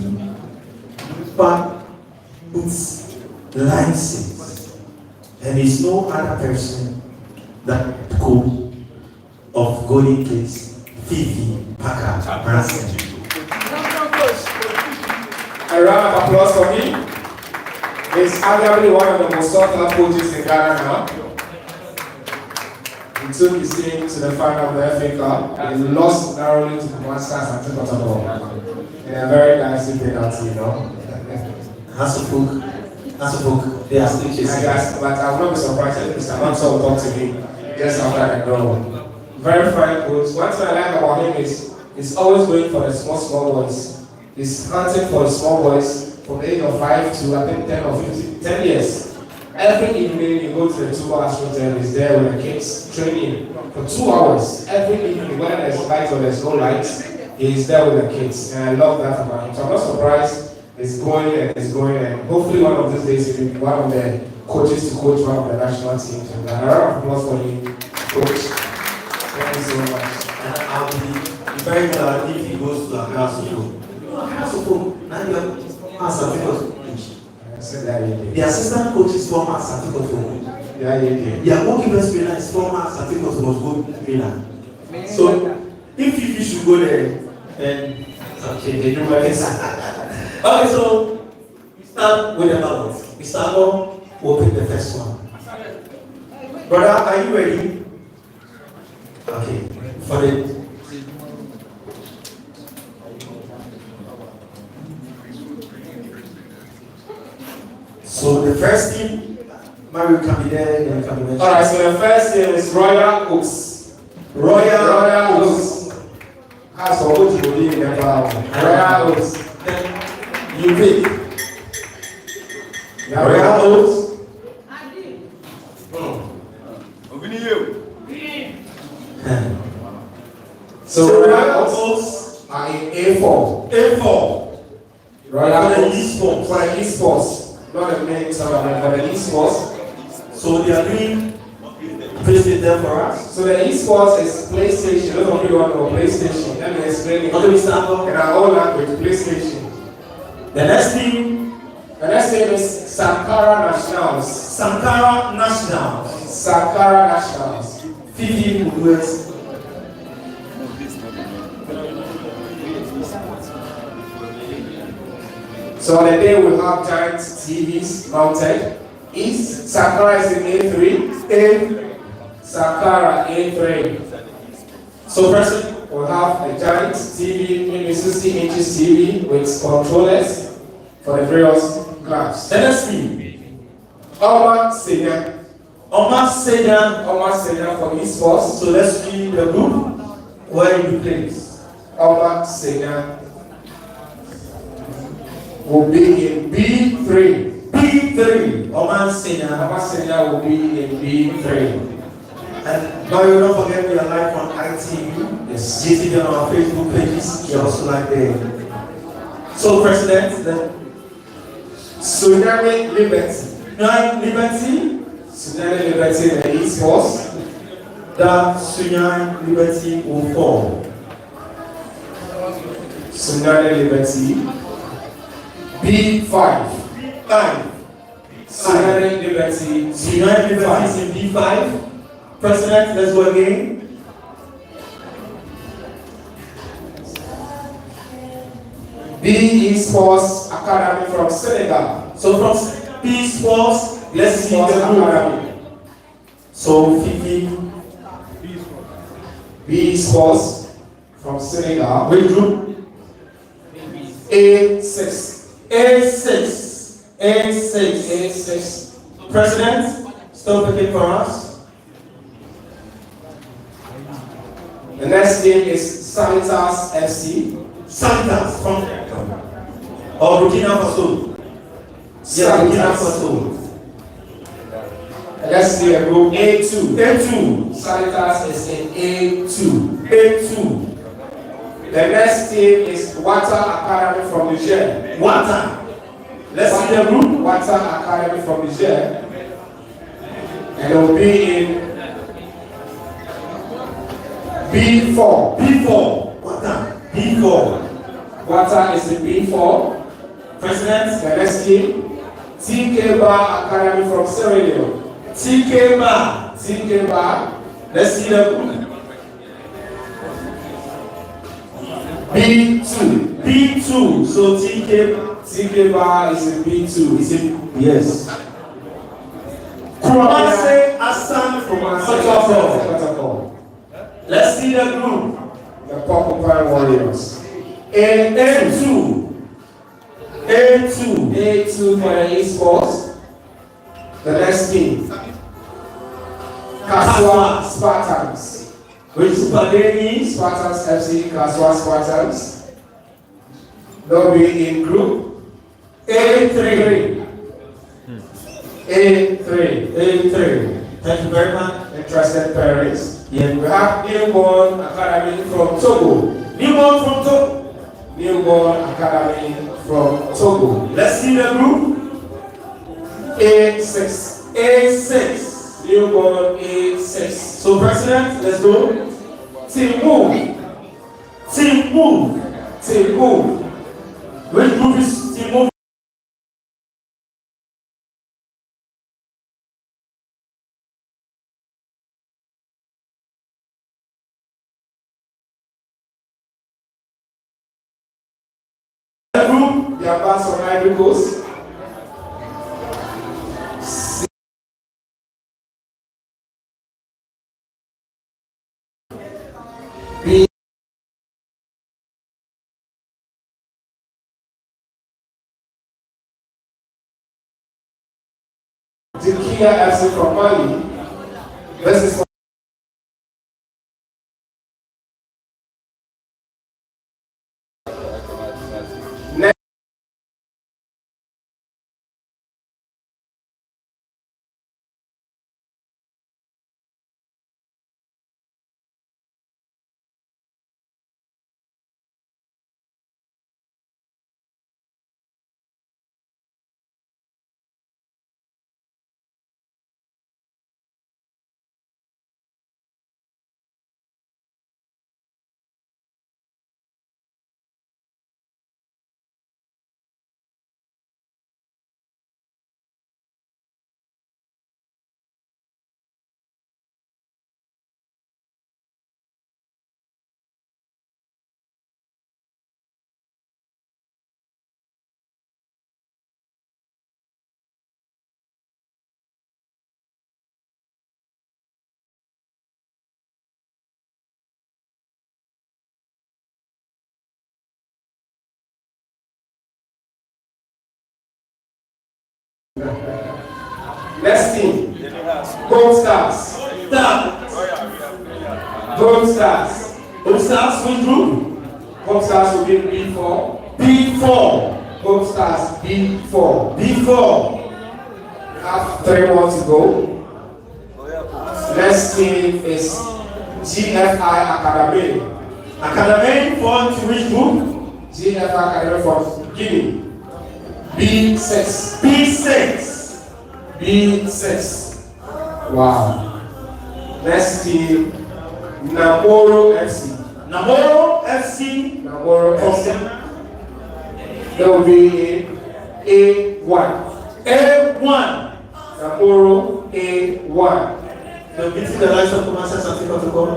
but it's license. And there's no other person that could of Golden Case, Fifi, Packer, Branson. A round of applause for him. He's arguably one of the most sought-after coaches in Ghana now. He took his team to the final of the FA Cup and he lost narrowly to the Masters and Cheetah in a very nice penalty, you know. Hasselhoek, they are still chasing. But I will not be surprised if Mr. Manson will talk to me just after the goal. Very fine coach. One thing I like about him is he's always going for the small boys. He's hunting for the small boys from the age of 5 to I think 10 or 15, 10 years. Every evening you go to the 2 hours hotel, he's there with the kids training for 2 hours. Every evening, whether there's lights or there's no lights, he's there with the kids. And I love that about him. So I'm not surprised he's going and hopefully one of these days he'll be one of the coaches to coach one of the national teams. And a round of applause for you, coach. Thank you so much. And I'll be very glad if he goes to a house of food. House of food, now you have house of food. The assistant coach is former certificate coach. The goalkeeper's trainer is former certificate goal trainer. So if you should go there, then okay, they do my okay, so we start with the balance. We start off, we'll pick the first one. Brother, are you ready? Okay, for the so the first team, Mario can be there, then can be mentioned. Alright, so the first team is Royal Oaks. Royal Oaks. As for what you believe in the Royal Oaks. Then you pick. Royal Oaks. So Royal Oaks are in A4. A4. Royal For the Oaks. esports. For the esports. Not the main tournament, for the esports. So they are doing placing there for us. So the esports is PlayStation. Those of you who want to know PlayStation. Let me explain it. Okay, we start off. In our own language, PlayStation. The next team. The next name is Sankara Nationals. Sankara Nationals. Sankara Nationals. Fifi Ugues. So on the day we have giant TVs mounted. East Sankara is in A3. Sankara A3. So first we'll have a giant TV, maybe 60 inches TV with controllers for the various clubs. The next team. Oma Senior. Omar Senior. Oma Senior for esports. So let's see the group where you play. Oma Senior will be in B3. B3. Omar Senior. Oma Senior will be in B3. And now you don't forget we are live on ITV. Yes. GTV on our Facebook pages. You're also like there. So President, the Tsunami Liberty. Liberty. Tsunami Liberty in the esports. The Tsunami Liberty will fall. Tsunami Liberty. B5. 5. Tsunami Liberty. Tsunami Liberty is in B5. President, let's go again. B Esports Academy from Senegal. So from B Sports, let's see the group. So Fifi, B Sports from Senegal. which group? A6. A6. A6. A6. President, stop picking for us. The next team is Sanitas FC. Santas from Burkina Faso. Yeah, Burkina Faso. Let's see a group A2. A2. Sanitas is in A2. A2. The next team is Water Academy from Niger. Water. Let's see the group. Water Academy from Niger. And it will be in B4. B4. Water. B4. Water is in B4. President. The next team, TK Bar Academy from Sierra Leone. TK Bar. TK Bar, Let's see the group. B2. B2. So TK Bar is in B2. is in, yes. Kumase Asan from Kotoko. Let's see the group. The Porcupine Warriors. A2. A2. A2 for the esports. The next team, Kaswa Spartans. Which Super Ladies? Spartans FC, Kaswa Spartans. They'll be in group A3. A3. A3. Thank you very much. Interested parents. Yeah. We have Newborn Academy from Togo. Newborn from Togo. Newborn Academy from Togo. Let's see the group. A6. A6. Newborn A6. So President, let's go. Team Move. Team Move. Team Move. Which group is Team Move? Group. The Abbas from Ivory Coast. Zikia FC from Mali. This is next. Next team, Gold Stars. Gold Stars. Gold Stars, which group? Gold Stars will be in B4. B4. Gold Stars B4. B4. We have 3 more to go. Next team is GFI Academy. Academy fall to which group? GFI Academy from Guinea. B6. B6. B6. Wow. Next team, Namoro FC. Namoro FC. Namoro FC. They will be in A1. A1. Namoro A1. They're beating the likes of Kumasi and Protocol.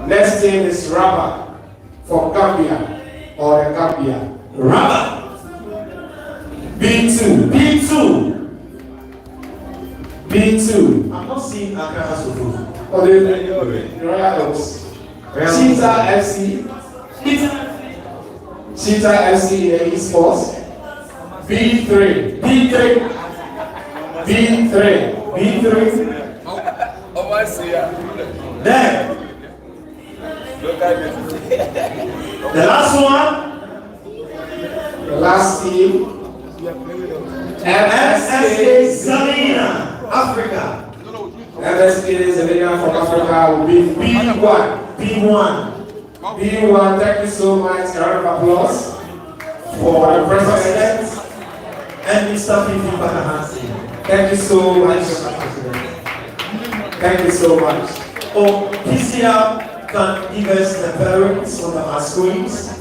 Next team is Rabat from Gambia or the Gambia. Rabat. B2. B2. B2. I'm not seeing Accra Soto. Oh, the Royal Oaks. Cheetah FC. Cheetah FC in the esports. B3. Oh, I see. Then, Look at it. the last one, The last team. MSK Zamina, Africa. MSK Zelina from Africa will be B1. B1, thank you so much. A round of applause for the president. And Mr. Fifi Bakahansi. Thank you so much. Thank you so much. Oh, PCR can give us the parents on our screens.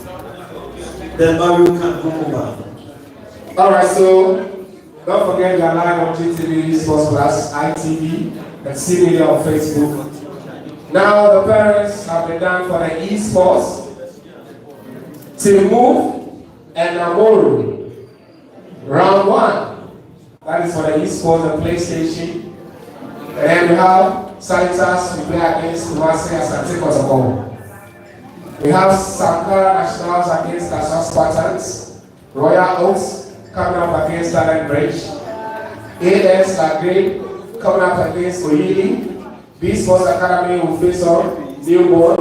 Then Mario can go over. Alright, so don't forget you're live on GTV, Sports Plus, ITV, and CMedia on Facebook. Now the parents have been done for the esports. Timu and Namoru. Round 1. That is for the esports and PlayStation. And then we have Sanitas to play against Kumasi and Santi Kotoko. We have Sankara Nationals against Kasha Spartans. Royal Oaks coming up against Talent Bridge. AS Lagre coming up against Oyili. B Sports Academy will face on Newborn.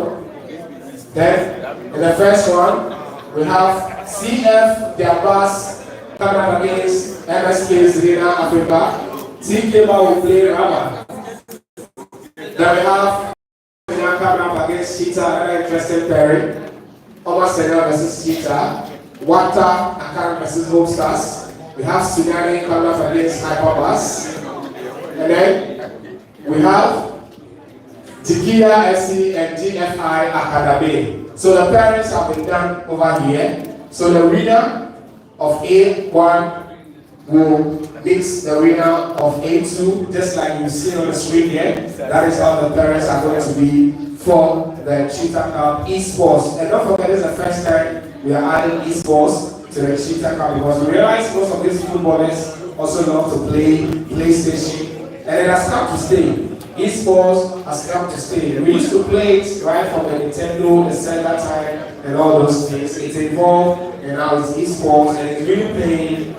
Then in the first one, we have CF Diabas coming up against MSK Zelina Africa. TK will play Rama. Then we have coming up against Cheetah, another interesting pairing. Omar Senel versus Cheetah. Wata Akara versus Hope Stars. We have Sunyani coming up against Hyperbus. And then we have Tikia FC and GFI Academy. So the parents have been done over here. So the winner of A1 will mix the winner of A2, just like you see on the screen here. That is how the parents are going to be for the Cheetah Cup esports. And don't forget, this is the first time we are adding esports to the Cheetah Cup because we realize most of these footballers also love to play PlayStation, and it has come to stay. Esports has come to stay. We used to play it right from the Nintendo, the Sega time, and all those things. It's evolved, and now it's esports, and it's really playing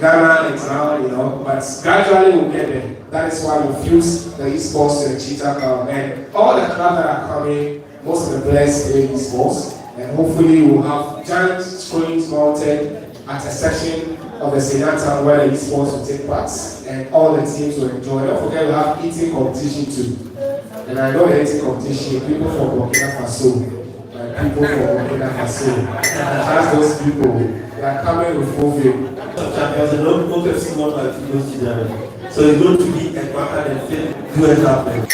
Ghana is now, but gradually we'll get there. That is why we fuse the esports to the Cheetah Cup. And all the clubs that are coming, most of the players play esports. And hopefully we'll have giant screens mounted at a section of the Senata where the esports will take part. And all the teams will enjoy. Don't forget we have eating competition too. And I know the eating competition, people from Burkina Faso, people from Burkina Faso, that's those people, they are coming with full view. Champions and not FC won by those children. So it's going to be a quarter and fifth US happening.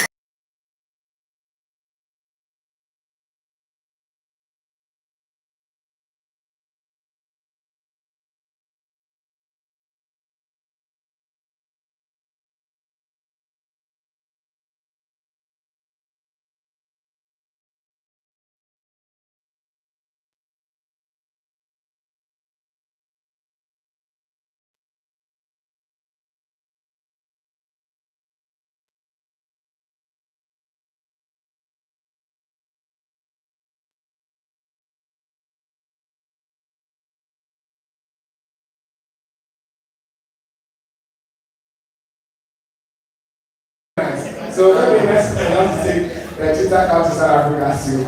So maybe next time I want to take the Cheetah Cup to South Africa too.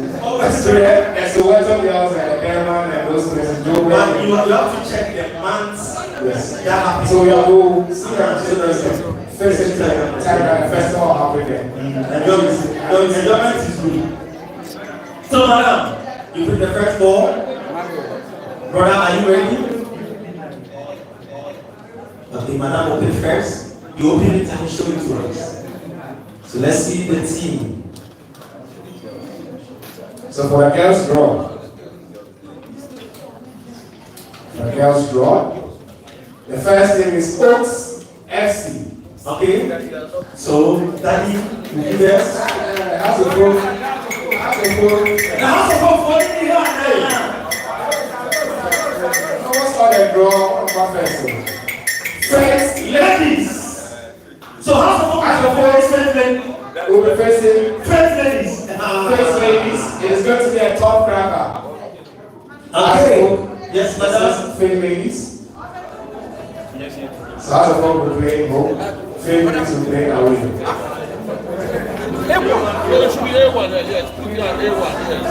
And so welcome girls and the airman and those places. But you have to check the months. Yes. That happens. So we will go see our children first in the festival of Africa. Enjoyment is good. So madam, you pick the first ball. Brother, are you ready? Okay, madam will pick first. You open it and show it to us. So let's see the team. So for the girls draw. The first name is Oaks FC. Okay? So Daddy will be there. House of Hope. The House of Hope for the Almost got a draw on my first. First ladies. So So House of Hope House of Hope will be facing first ladies. First ladies. It is going to be a top cracker. Okay. Yes, madam. First ladies. So House of Hope will play home. First ladies will play away. It should be A1, yes. Put it on A1, yes.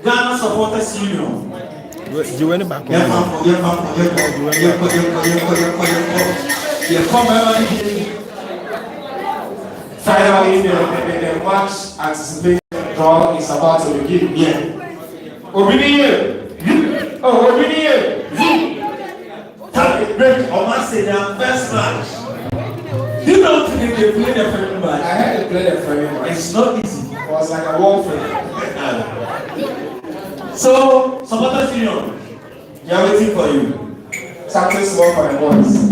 Ghana Supporters Union. You went back. Finally, the match anticipated draw is about to begin. Yeah. Obiniye! Oh, Obiniye! Tap it, break. Oman say their first match. You don't think they play the friendly I match? had to play the friendly match. It's not easy. It was like a warfare. So, Supporters Union, they are waiting for you. Something small for the boys.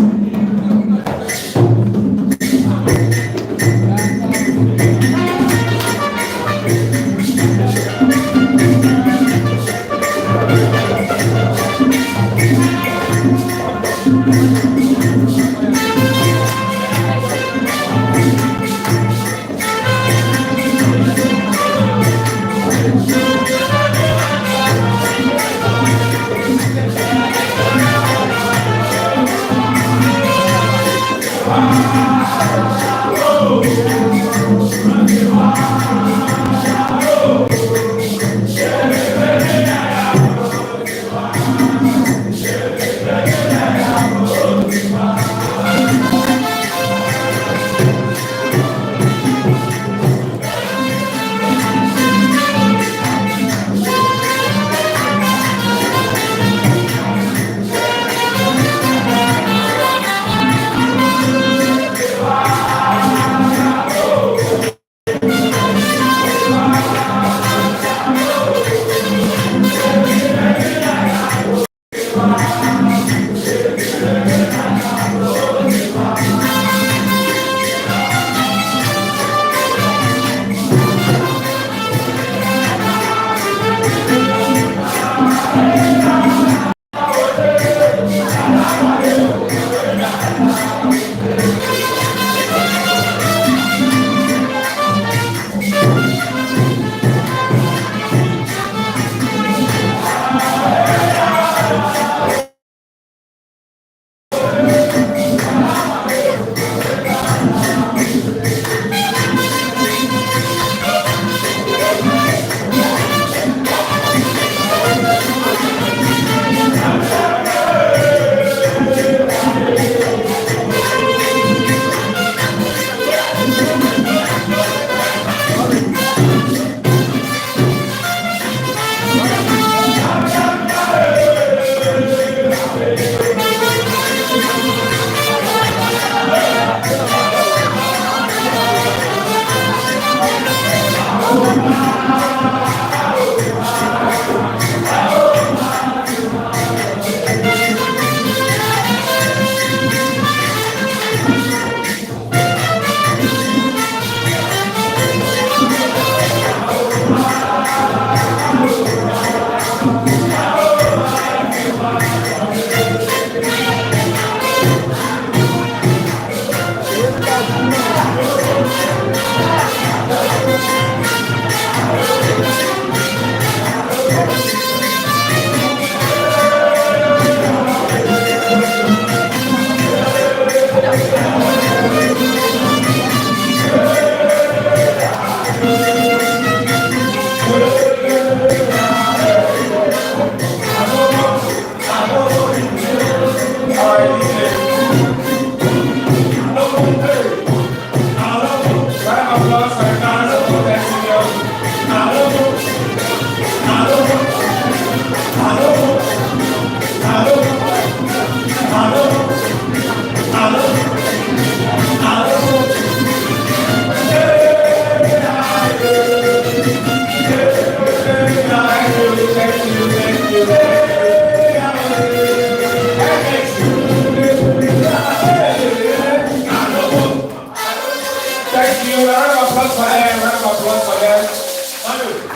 you. A round of applause for them. A round of applause for them.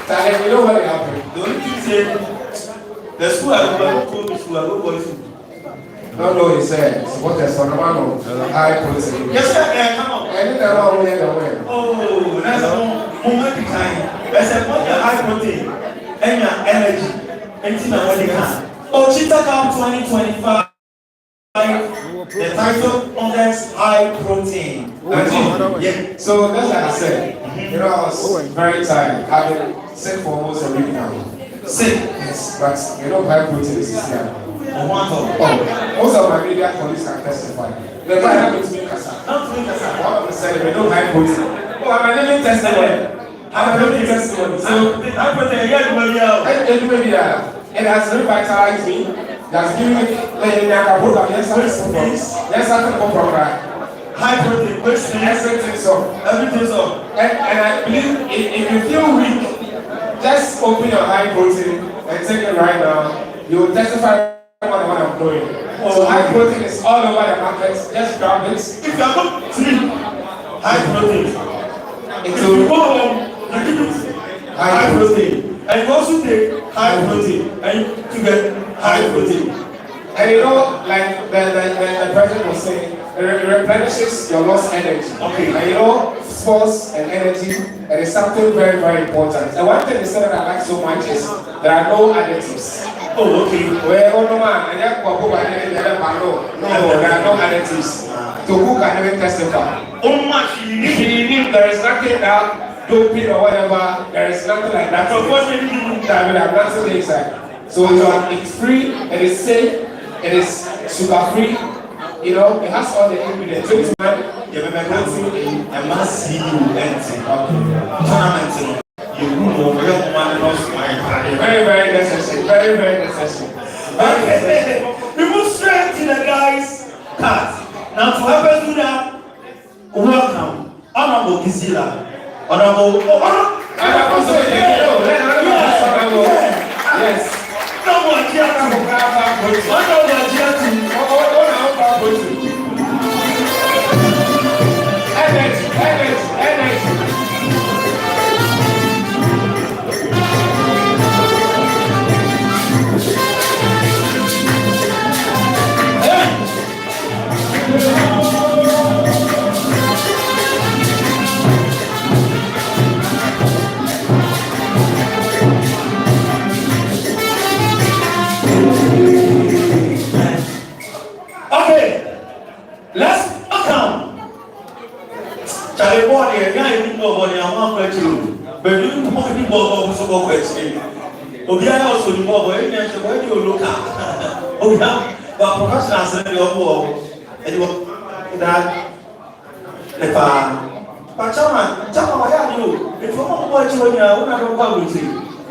Tell them we know what they happen. The only thing is, the school I go to school, I go boys school. No, he said, what is for the man of high protein? Yes, sir, come on. I didn't know where they went. Oh, that's a moment in time. I said, what your high protein and your energy, anything I want to have. Oh, Cheetah Cup 2025. The title on this high protein. Yeah. So that's like I said, you know, I was very tired. I've been sick for almost a week now. Sick? Yes, but you know, high protein is here. Oh, most of my media colleagues can testify. The guy happened to me, Kasa. Not to me, Kasa. One of them said, we don't high protein. Oh, I'm a living testimony. I'm a living testimony. So, high protein, it has revitalized me. It has given me high protein, everything so. Everything so. And I believe if you feel weak, just open your high protein and take it right now. You will testify about what I'm doing. So high protein is all over the market. Just grab it. If you are not sleep, high protein. It If you will go home, you give it high protein. And you also take high protein. And you get high protein. And you know, like the president was saying, it replenishes your lost energy. Okay. And you know, sports and energy, and it's something very, very important. And one thing they said that I like so much is there are no additives. Oh, okay. Well, no man, and that no, there are no additives. To who can even testify? Oh, much There is nothing that doping or whatever. There is nothing like that. That will have nothing inside. So it's free, it is safe, it is sugar free. You know, it has all the ingredients. So it's man, I must see you empty. Tournament. You know, very, very necessary. Very, very necessary. Okay. We move straight to the guys' part. Now, to help us do that, welcome, Honorable Gisela. Honorable. Yes. No more Cheetah. Honorable Cheetah. Energy. Okay, let's welcome. Charlie boy here, guy you know boy, I want question. But you know people go so question. Obiara also the boy, you know when you look at. Obiara, but professionals say your boy, and you that but Chama, why are you? If you want to watch when you are not going to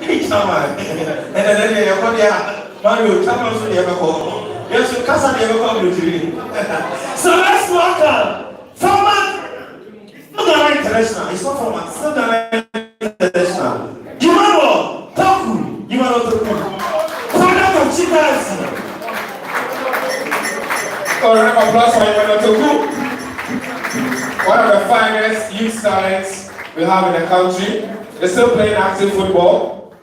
hey, Chama, and then you come here, Mario, Chama also never call. Yes, you can't never come with you. So let's welcome former Ghana International. It's not former, it's not Ghana International. Jumano Toku, Jumano Toku. Product of Cheetah. A round of applause for Jumano Toku. One of the finest youth talents we have in the country. They're still playing active football.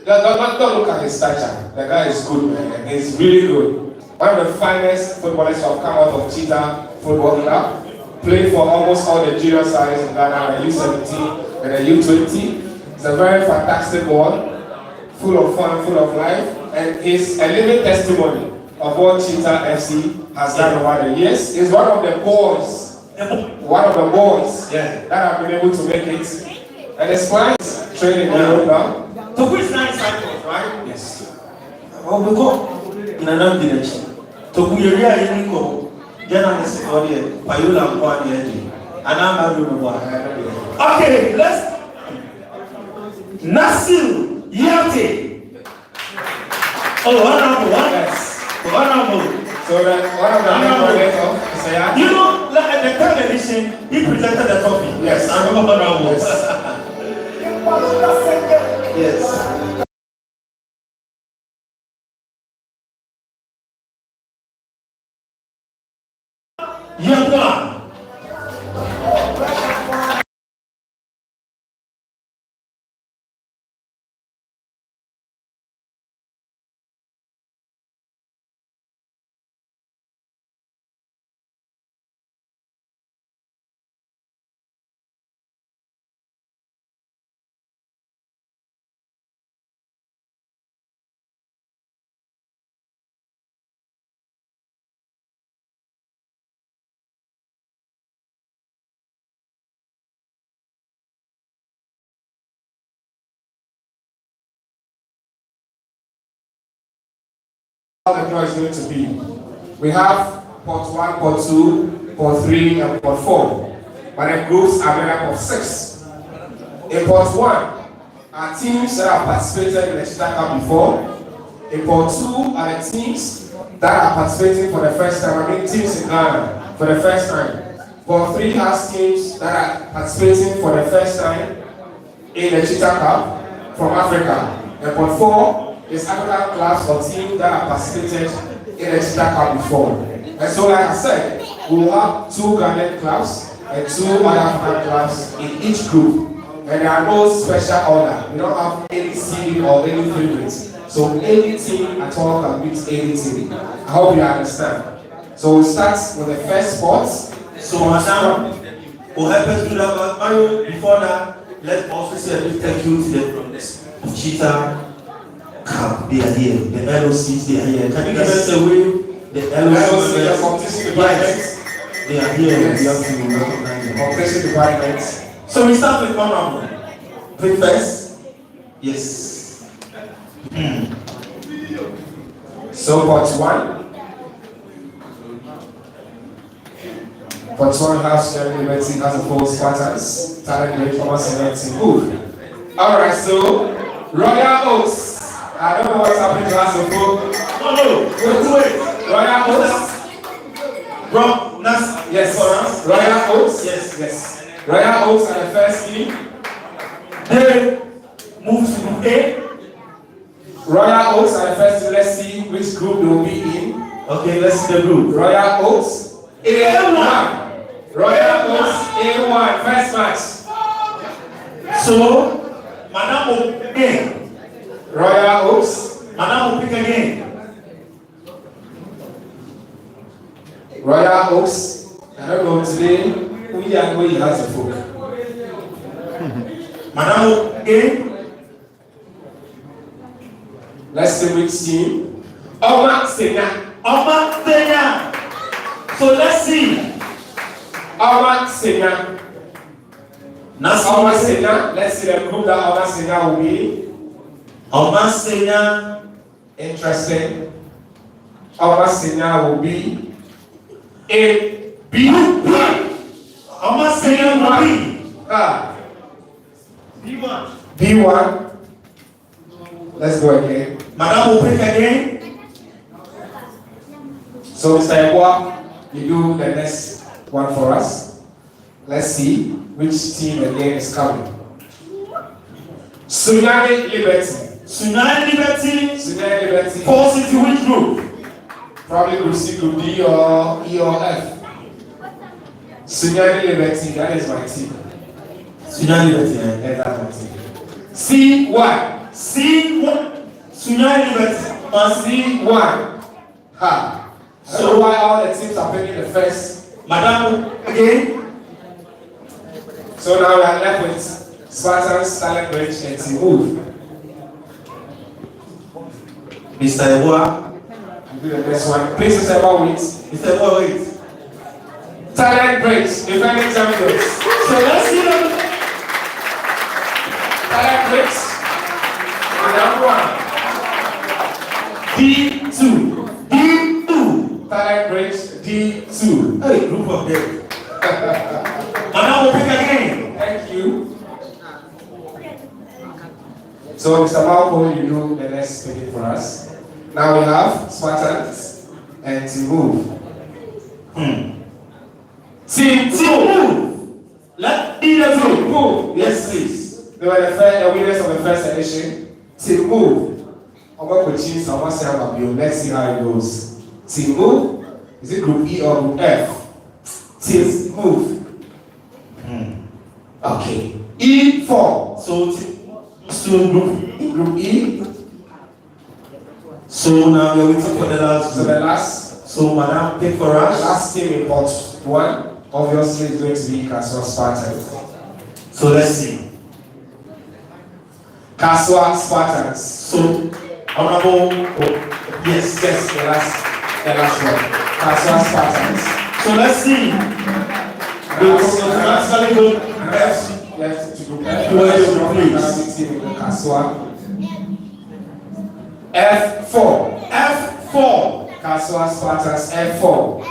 Don't look at his stature. The guy is good, man. And he's really good. One of the finest footballers who have come out of Cheetah Football Club. Played for almost all the junior sides in Ghana, the U17 and the U20. It's a very fantastic boy, full of fun, full of life, and he's a living testimony of what Cheetah FC has done over the years. He's one of the boys. One of the boys that have been able to make it. And his clients training in Europe now. To which 9 cycles, right? Yes. Oh, we go in another direction. To who you really go, journalists for the Payola Kwani, and I'm not okay, let's Nasil Yate. Oh, honorable. So that one of the members you know, like at the third edition, he presented the trophy. Yes. I remember honorable. Yes. Young man. the draw is going to be. We have pot 1, pot 2, pot 3, and pot 4. But the groups are made up of 6. In pot 1 are teams that have participated in the Cheetah Cup before. In pot 2 are the teams that are participating for the first time. I mean teams in Ghana for the first time. Pot 3 has teams that are participating for the first time in the Cheetah Cup from Africa. And pot 4 is African clubs or teams that have participated in the Cheetah Cup before. And so like I said, we will have 2 Ghanaian clubs and 2 other African clubs in each group. And there are no special order. We don't have any seeding or any favorites. So any team at all can beat any team. I hope you understand. So we start with the first spot. So madam, who happens to that before that, let's also say a big thank you to the Cheetah Cup. They are here. The LOCs, they are here. Can you give us a wave? The LOCs, the competition department. They are here. Yes. We have to recognize them. Competition department. So we start with honorable. Pick first. Yes. So pot 1. Pot 1 has Jerry Liberty, has a full Spartans. Talent Great Thomas and Nancy Good. Alright, so Royal Oaks. I don't know what's happening to us before. No, wait. Royal Oaks. Bro, that's yes. For us. Royal Oaks. Yes. Royal Oaks are the first team. They move to Group A. Royal Oaks are the first team. Let's see which group they will be in. Okay, let's see the group. Royal Oaks. A1. Royal Oaks A1. First match. So, Madam will pick again. Royal Oaks. Madam will pick again. Royal Oaks. I don't know today. We are going to have a book. Madam will again. Let's see which team. Oma Senya. Oma Senya. So let's see. Oma Senya. Oma Senya. Let's see the group that Oma Senya will be. Oma Senya. Interesting. Oma Senya will be in B. Oma Senya will be. B1. B1. Let's go again. Madam will pick again. So Mr. Ebwa, you do the next one for us. Let's see which team again is coming. Tsunami Liberty. Tsunami Liberty. Tsunami Liberty. Falls into which group? Probably group C, group D, or E or F. Tsunami Liberty, that is my team. Tsunami Liberty, that's my team. C1. C1. Tsunami Liberty. On C1. Ha. So why all the teams are picking the first? Madam, again. So now we are left with Spartans, Talent Bridge, and Team Move. Mr. Ewa. Do the next one. Please, Mr. Ewa, wait. Mr. Ewa, wait. Talent Bridge, defending champions. So let's see them. Talent Bridge. Number 1. D2. D2. Talent Bridge, D2. Hey, group of them. Madam will pick again. Thank you. So, Mr. Malcolm, you do the next picking for us. Now we have Spartans and Team Move. Team Move. Let's be the group. Move. Yes, please. They were the winners of the first edition. Team Move. I'm going to choose someone say about you. Let's see how it goes. Team Move. Is it group E or group F? Team Move. Okay. E4. So group E. So now we're waiting for the last. So the last. So Madam, pick for us. Last team in pot 1 obviously is going to be Kaswa Spartans. So let's see. Kaswa Spartans. So honorable. Yes, the last one. Kaswa Spartans. So let's see. Left to group F. Kaswa. F4. 4. Kaswa Spartans F4.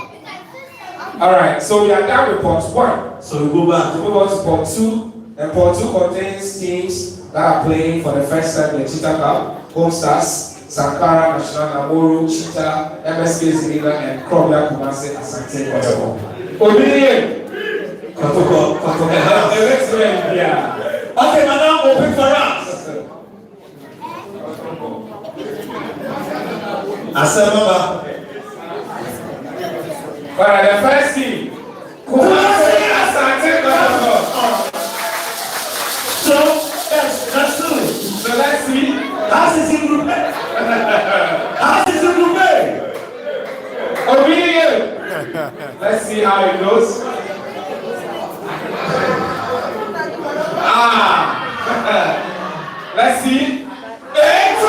Alright, so we are done with port 1. So we go back. We move on to port 2. And port 2 contains teams that are playing for the first time in the Cheetah Cup. Home Stars, Sankara, National Namoru, Cheetah, MSK Zilina, and Krobia Kumasi Asante Kotoko. Obedient! Kotoko. Yeah. Okay, madam, open for us. Asemaba. Alright, the first team. Kumasi Asante Kotoko. So, yes, that's true. So let's see. How is it group A? How is it group A? Obedient! Let's see how it goes. Let's see. A2!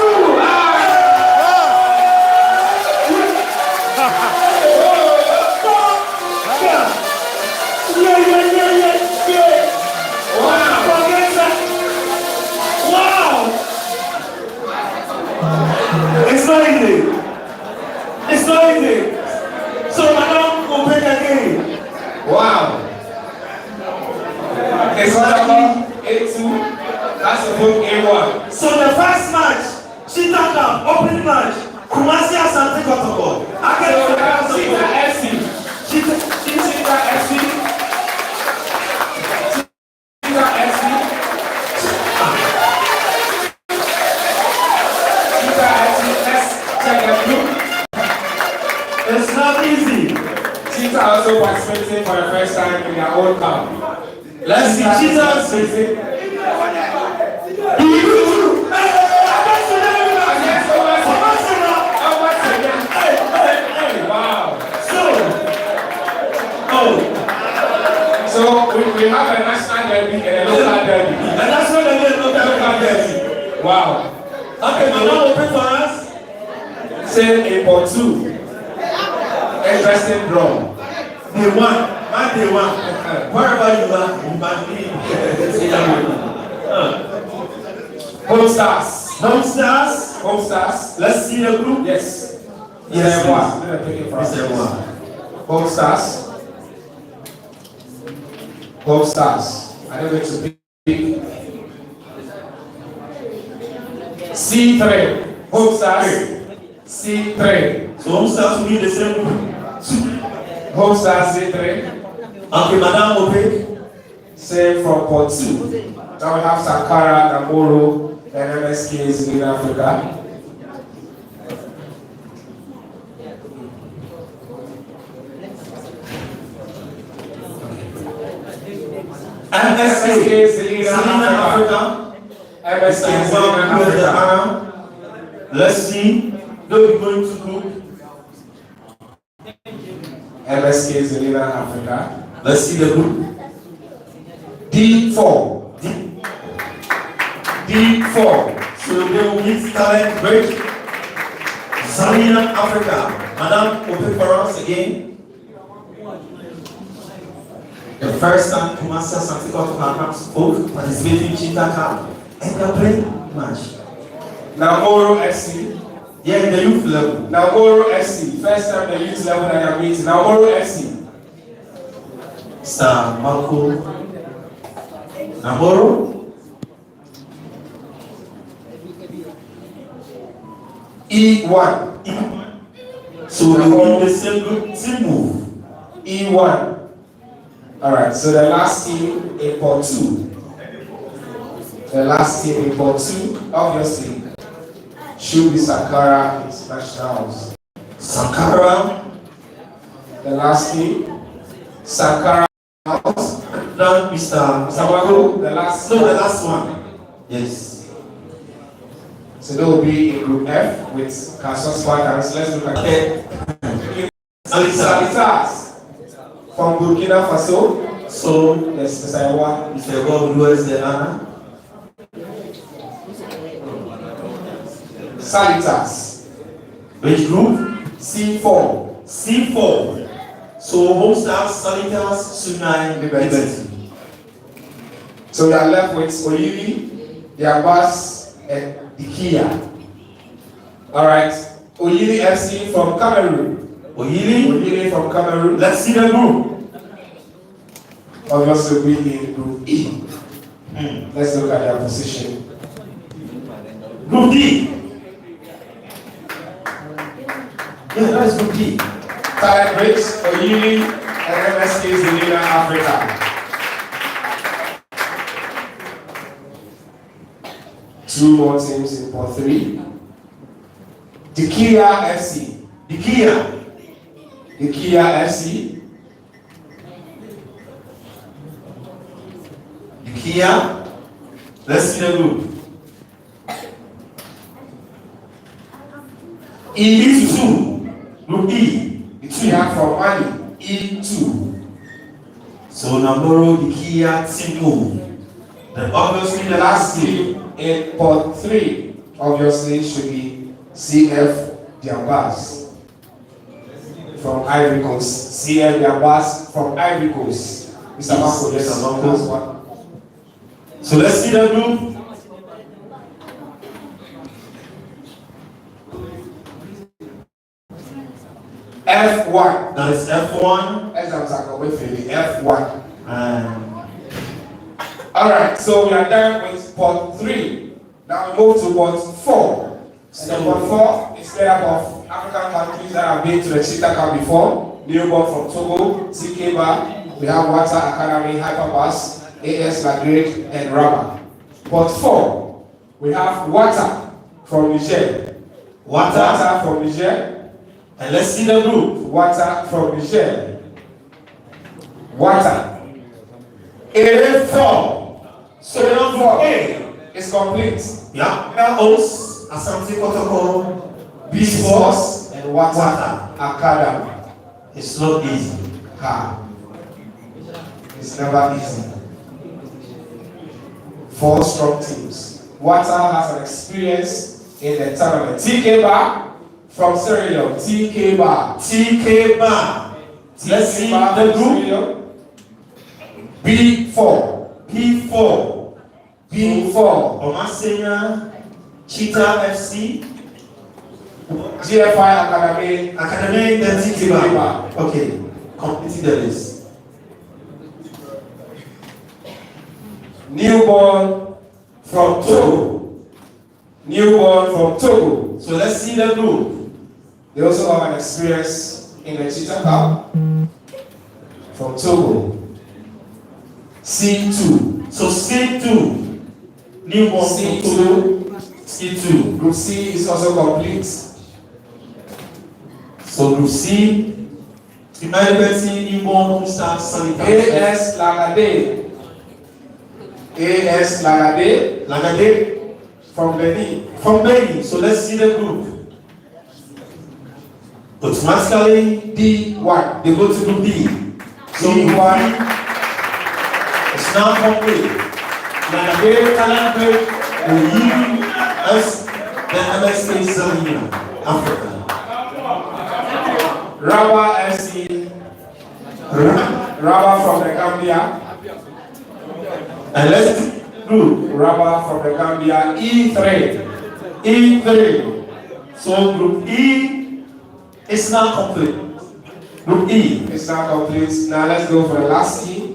It's not easy. It's not easy. So madam, open again. Wow. It's not about A2. That's the book A1. So the first match, Cheetah Cup, opening match, Kumasi Asante Kotoko. So now Cheetah FC. Cheetah FC. Cheetah FC. Cheetah FC. Let's check the group. It's not easy. Cheetah also participating for the first time in their own cup. Let's see Cheetah. Wow. So we have a national derby and a local derby. And that's what they did, local derby. Wow. Okay, madam, open for us. Same in port 2. Interesting draw. Day 1. Man, day 1. Wherever you are, you must be. Home Stars. Home Stars. Home Stars. Let's see the group. Yes. Yes, Let me pick it Mr. from One. Home Stars. Home Stars. I'm going to pick C3. Home Stars. C3. So Home Stars will be the same group. Home Stars C3. Okay, madam, open. Same from port 2. Now we have Sankara, Namoru, and MSK in Africa. MSK Selena Africa. MSK in Africa. Let's see. Don't be going to group. MSK in Africa. Let's see the group. D4. D4. So they will meet talent break. Selena Africa. Madam, open for us again. The first time Kumasi Asante Kotoko spoke, participating in Cheetah Cup, and they're playing match. Namoru FC. Yeah, in the youth level. Namoru FC. First time the youth level that I'm meeting. Namoru FC. Sir Marco Namoru. E1. So we will in the same group, team move. E1. Alright, so the last team in port 2. The last team in port 2, obviously, should be Sankara Internationals. Sankara. The last team, Sankara House. Then Mr. Sabago, the last one. Yes. So they will be in group F with Kaswa Spartans. Let's look at Okay. Salitas from Burkina Faso. So, Yes, Mr. Ewa. Mr. God, who is the Anna? Salitas. Which group? C4. C4. So, Home Stars, Salitas, Sunai, Liberty. So we are left with Oyili, Yabas, and Dikia. Alright. Oyili FC from Cameroon. Oyili from Cameroon. Let's see the group. Obviously, we in Group E. Let's look at their position. Group D. Yeah, that's Group D. Talent Bridge, Oyili, and MSK Zelina Africa. 2 more teams in Pot 3. Dikia FC. Dikia FC. Dikia. Let's see the group. E2. Group E. Dikia from Mali. E2. So Namoro, Dikia, Timo. Then obviously the last team in Pot 3 obviously should be CF Diambas from Ivory Coast. CF Diambas from Ivory Coast. Mr. Manko, yes, last one. So let's see the group. F1. That is F1. F1. Alright, so we are done with Pot 3. Now we move to Pot 4. So Pot 4 is made up of African countries that have been to the Cheetah Cup before. Newborn from Togo, TK Bar, we have Water Academy, Hyperbus, AS Madrid, and Rama. Pot 4, we have Water from Niger. Water from Niger. And let's see the group. Water from Niger. Water. A4. So the number A is complete. Yeah. LOS, Asante Protocol, B Sports, and Water Academy. It's not easy. It's never easy. 4 strong teams. Water has an experience in the tournament. TK Bar from Sierra Leone. TK Bar. Let's see the group. B4. Omasenya, Cheetah FC, GFI Academy, then TK Bar. Okay, completing the list. Newborn from Togo. So let's see the group. They also have an experience in the Cheetah Cup from Togo. C2. So C2. Newborn C2. C2. Group C is also complete. So Group C. University Newborn Star Sanitary. AS Lagade from Benin. So let's see the group. Automatically D1. they go to Group D. So D1 it's now complete. Lagade, Talent, Oyili, us, then MSK Zelina, Africa. Raba FC. Raba from the Gambia. And let's group. Raba from the Gambia. E3. So Group E is now complete. Group E is now complete. Now let's go for the last team.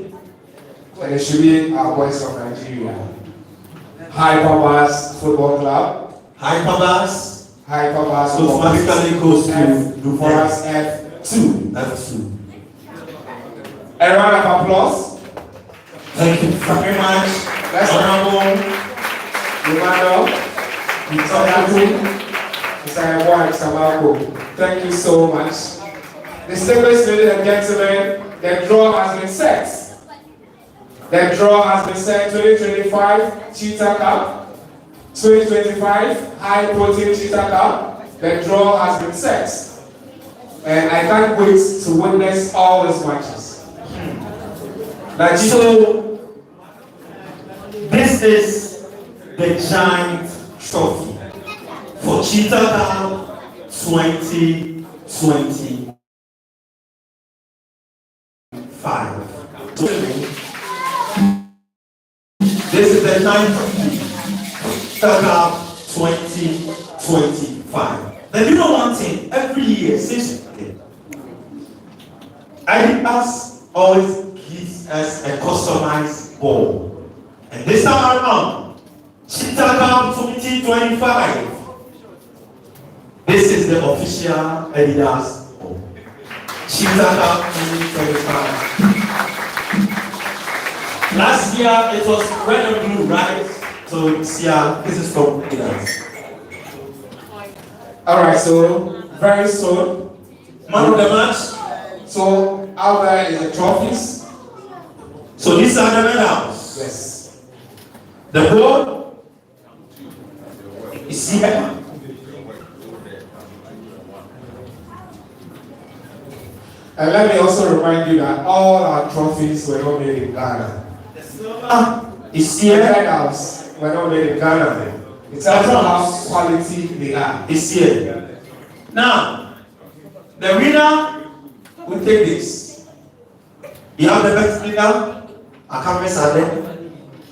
And it should be our boys from Nigeria. Hyperbus Football Club. Hyperbus automatically goes to Group F2. F2. A round of applause. Thank you very much. Let's Honorable Emmanuel, Mr. Marco. Thank you so much. Distinguished ladies and gentlemen, the draw has been set. The draw has been set. 2025 Cheetah Cup, 2025 High Protein Cheetah Cup. The draw has been set. And I can't wait to witness all these matches. So, this is the giant trophy for Cheetah Cup 2025. This is the giant trophy for Cheetah Cup 2025. But you know one thing, every year, since IDPAS always gives us a customized ball. And this time around, Cheetah Cup 2025. This is the official Adidas ball. Cheetah Cup 2025. Last year it was red and blue, right? So this year, this is from Adidas. Alright, so very soon. Man of the match. So out there is the trophies. So these are the medals. Yes. The ball is here. And let me also remind you that all our trophies were not made in Ghana. The silver is The here. medals were not made in Ghana. It's tells you how quality they are. Is here. Now, the winner will take this. You have the best player. Our cameras are there.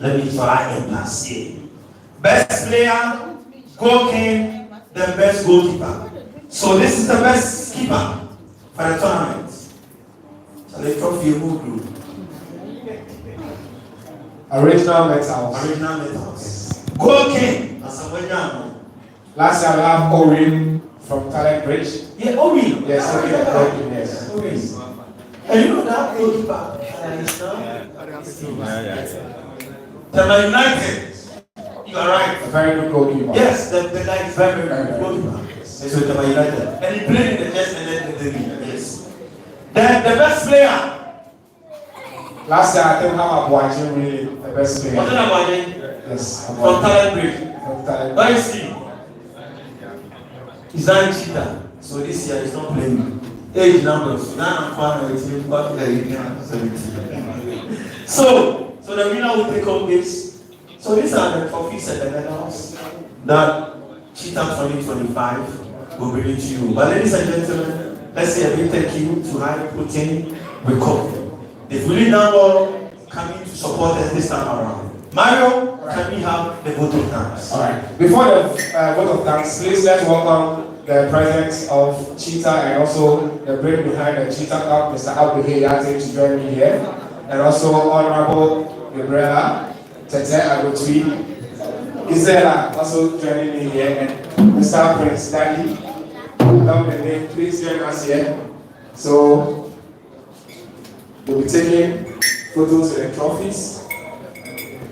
Let me try and pass here. Best player, goal king, then best goalkeeper. So this is the best keeper for the tournament. So the trophy will group. Original metals. Original metals. Goal king. That's a way down. Last year we have Orin from Talent Bridge. Yeah, Ori. Yes, so yes. Ori. And you know that goalkeeper? Tema United. You are right. A very good goalkeeper. Yes, the guy is very good goalkeeper. And so Tema United. And he played in the Jets and then the league. Yes. Then the best player. Last year I think Hamabuaji really the best player. What's that about it? Yes. From Talent Bridge. From Talent Where is he? He's not Cheetah. So this year he's not playing. Age numbers. Now I'm fine with him. So the winner will take home this. So these are the trophies and the medals that Cheetah 2025 will bring to you. But ladies and gentlemen, let's say a big thank you to High Protein Record. They've really done well coming to support us this time around. Mario, can we have the vote of thanks? Alright. Before the vote of thanks, please let's welcome the president of Cheetah and also the brain behind the Cheetah Cup, Mr. Abuhe Yate, to join me here. And also Honorable Gabriela Tete Agotui Gisela also joining me here, and Mr. Prince Daddy. Along the name, please join us here. So we'll be taking photos with the trophies.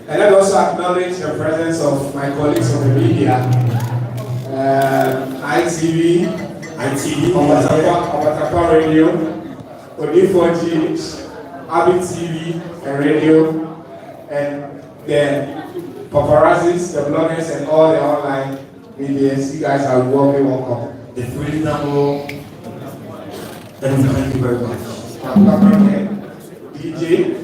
And let me also acknowledge the presence of my colleagues from the media, ITV, Obatapa Radio, Odifo Abi TV and radio, and the paparazzis, the bloggers, and all the online medias. You guys are warmly welcome. The really number. Thank you very much. DJ.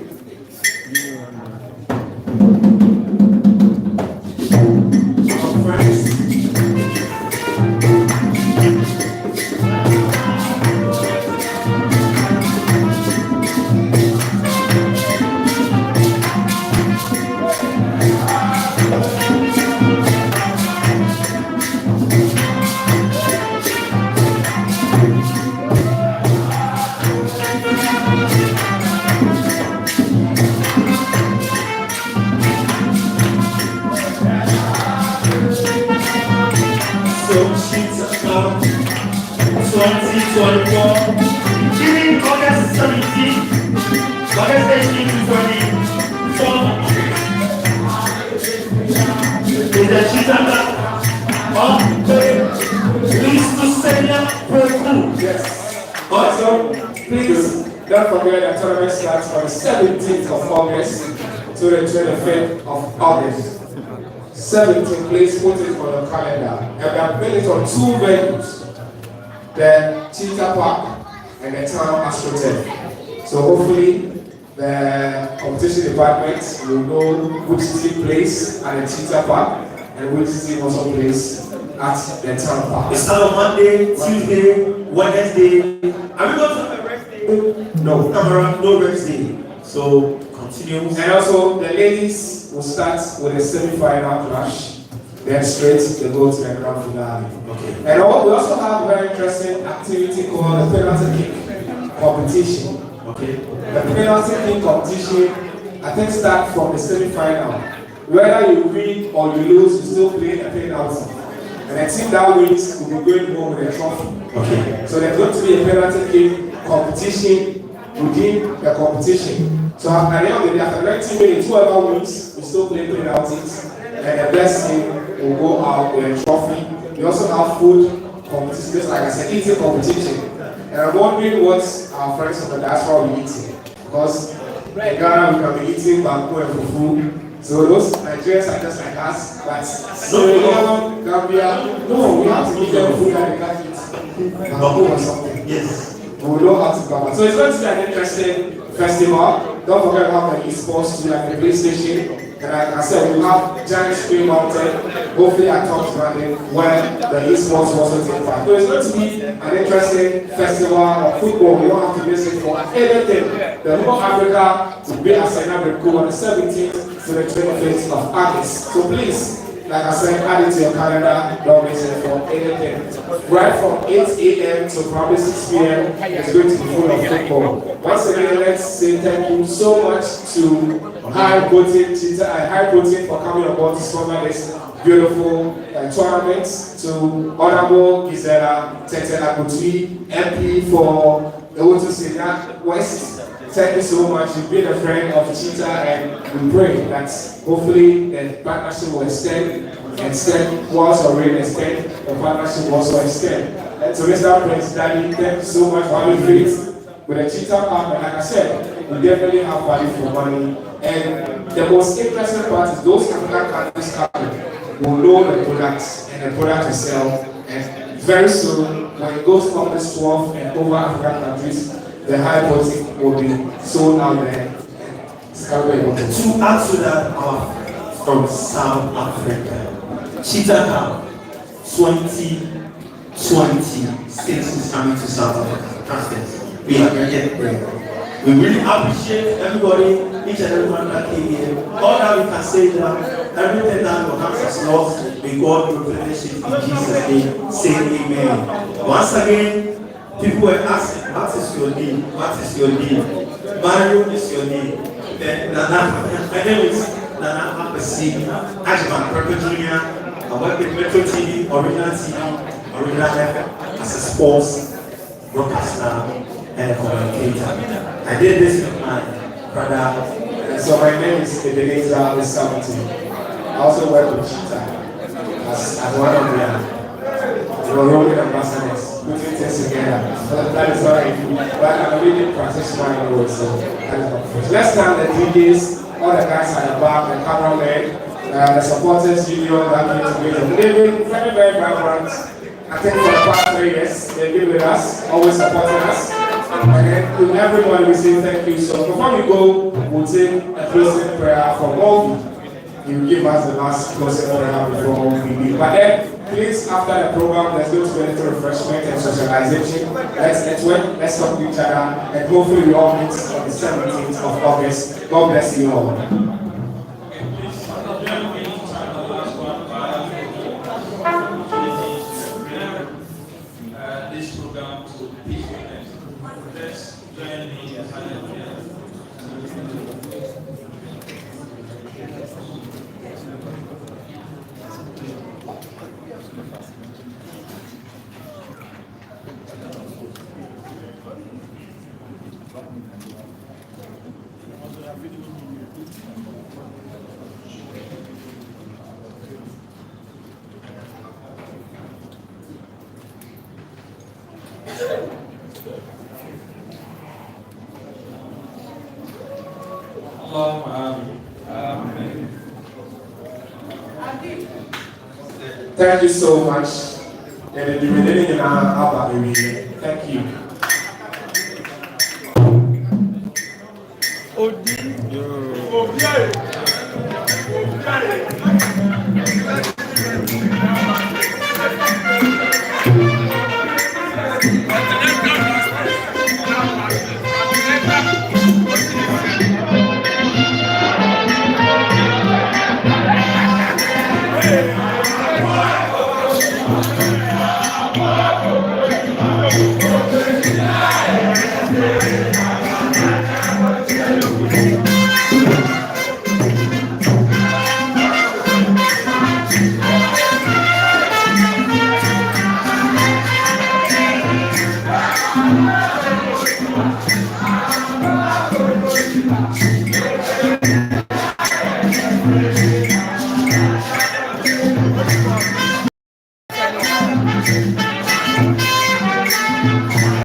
August 17th, August 18th to 24th, is the Cheetah Cup of the Yes. Also, please don't forget that tournament starts on the 17th of August to the 25th of August. 17th, please put it on your calendar. And we have made it on two venues, the Cheetah Park and the Town AstroTurf. So hopefully the competition department will know which team plays at the Cheetah Park and which team also plays at the Town Park. It's not on Monday, Tuesday, Wednesday. Are we going to have a rest day? No. Camera, no rest day. So continue. And also the ladies will start with a semi-final clash Then straight they go to the grand finale. Okay. And we also have a very interesting activity called the penalty kick competition. Okay. The penalty kick competition, I think, starts from the semi-final. Whether you win or you lose, you still play a penalty. And the team that wins will be going home with a trophy. Okay. So there's going to be a penalty kick competition within the competition. So at the end of the day, after 90 minutes, whoever wins will still play penalties. And the best team will go out with a trophy. We also have food competition, just like I said, eating competition. And I'm wondering what our friends from the diaspora will be eating. Because in Ghana, we can be eating bamboo and fufu. So those Nigerians are just like us, but Sierra Gambia, no, we have to give them food that they can't eat. Bamboo or something. Yes. We know how to cover. So it's going to be an interesting festival. Don't forget about the esports to like the PlayStation. And like I said, we have giant screen mounted, hopefully at top standing, where the esports will also take part. So it's going to be an interesting festival of football. We don't have to miss it for anything. The whole Africa will be at Senabrico on the 17th to the 25th of August. So please, like I said, add it to your calendar, don't miss it for anything. Right from 8 a.m. to probably 6 p.m. it's going to be full of football. Once again, let's say thank you so much to High Protein Cheetah and High Protein for coming aboard to sponsor this beautiful tournament. To Honorable Gisela Tete Akutui, MP for Ewotu Sena West. Thank you so much. You've been a friend of Cheetah, and we pray that hopefully the partnership will extend, once already extend, the partnership will also extend. And to Mr. Prince Daddy, thank you so much for having faith with the Cheetah partner. Like I said, we definitely have value for money. And the most interesting part is those African countries coming will know the products and the product we sell. And very soon, when it goes from this 12 and over African countries, the high protein will be sold out there. To add to that, from South Africa, Cheetah Cup 2020 states is coming to South Africa. Transfers. We are getting there. We really appreciate everybody, each and everyone that came here. All that we can say is that everything that your hands has lost, may God replenish it in Jesus' name. Say amen. Once again, people were asking, what is your name? What is your name? Mario is your name. Then Nana, my name is Nana Apasi, Ajman Purple Junior. I work with Metro TV, Original TV, Original FM as a sports broadcaster and a communicator. I did this with my brother. So my name is Ebenezer Wissamati. I also work with Cheetah as one of the rolling ambassadors, putting things together. That is what I do. But I'm a really practitioner in the world, so that is my profession. Let's thank the DJs, all the guys at the back, the cameramen, the supporters, union, that came together. They've been very, very vibrant. I think for the past 3 years, they've been with us, always supporting us. And then to everyone, we say thank you. So before we go, we'll take a closing prayer from all. You give us the last closing prayer before we leave. But then, please, after the program, there's going to be a little refreshment and socialization. Let's network, let's talk to each other, and hopefully we all meet on the 17th of August. God bless you all. This program to peacefulness. Let's join me in hallelujah. Thank you so much. And the remaining in our thank you. Hey! Cheetah.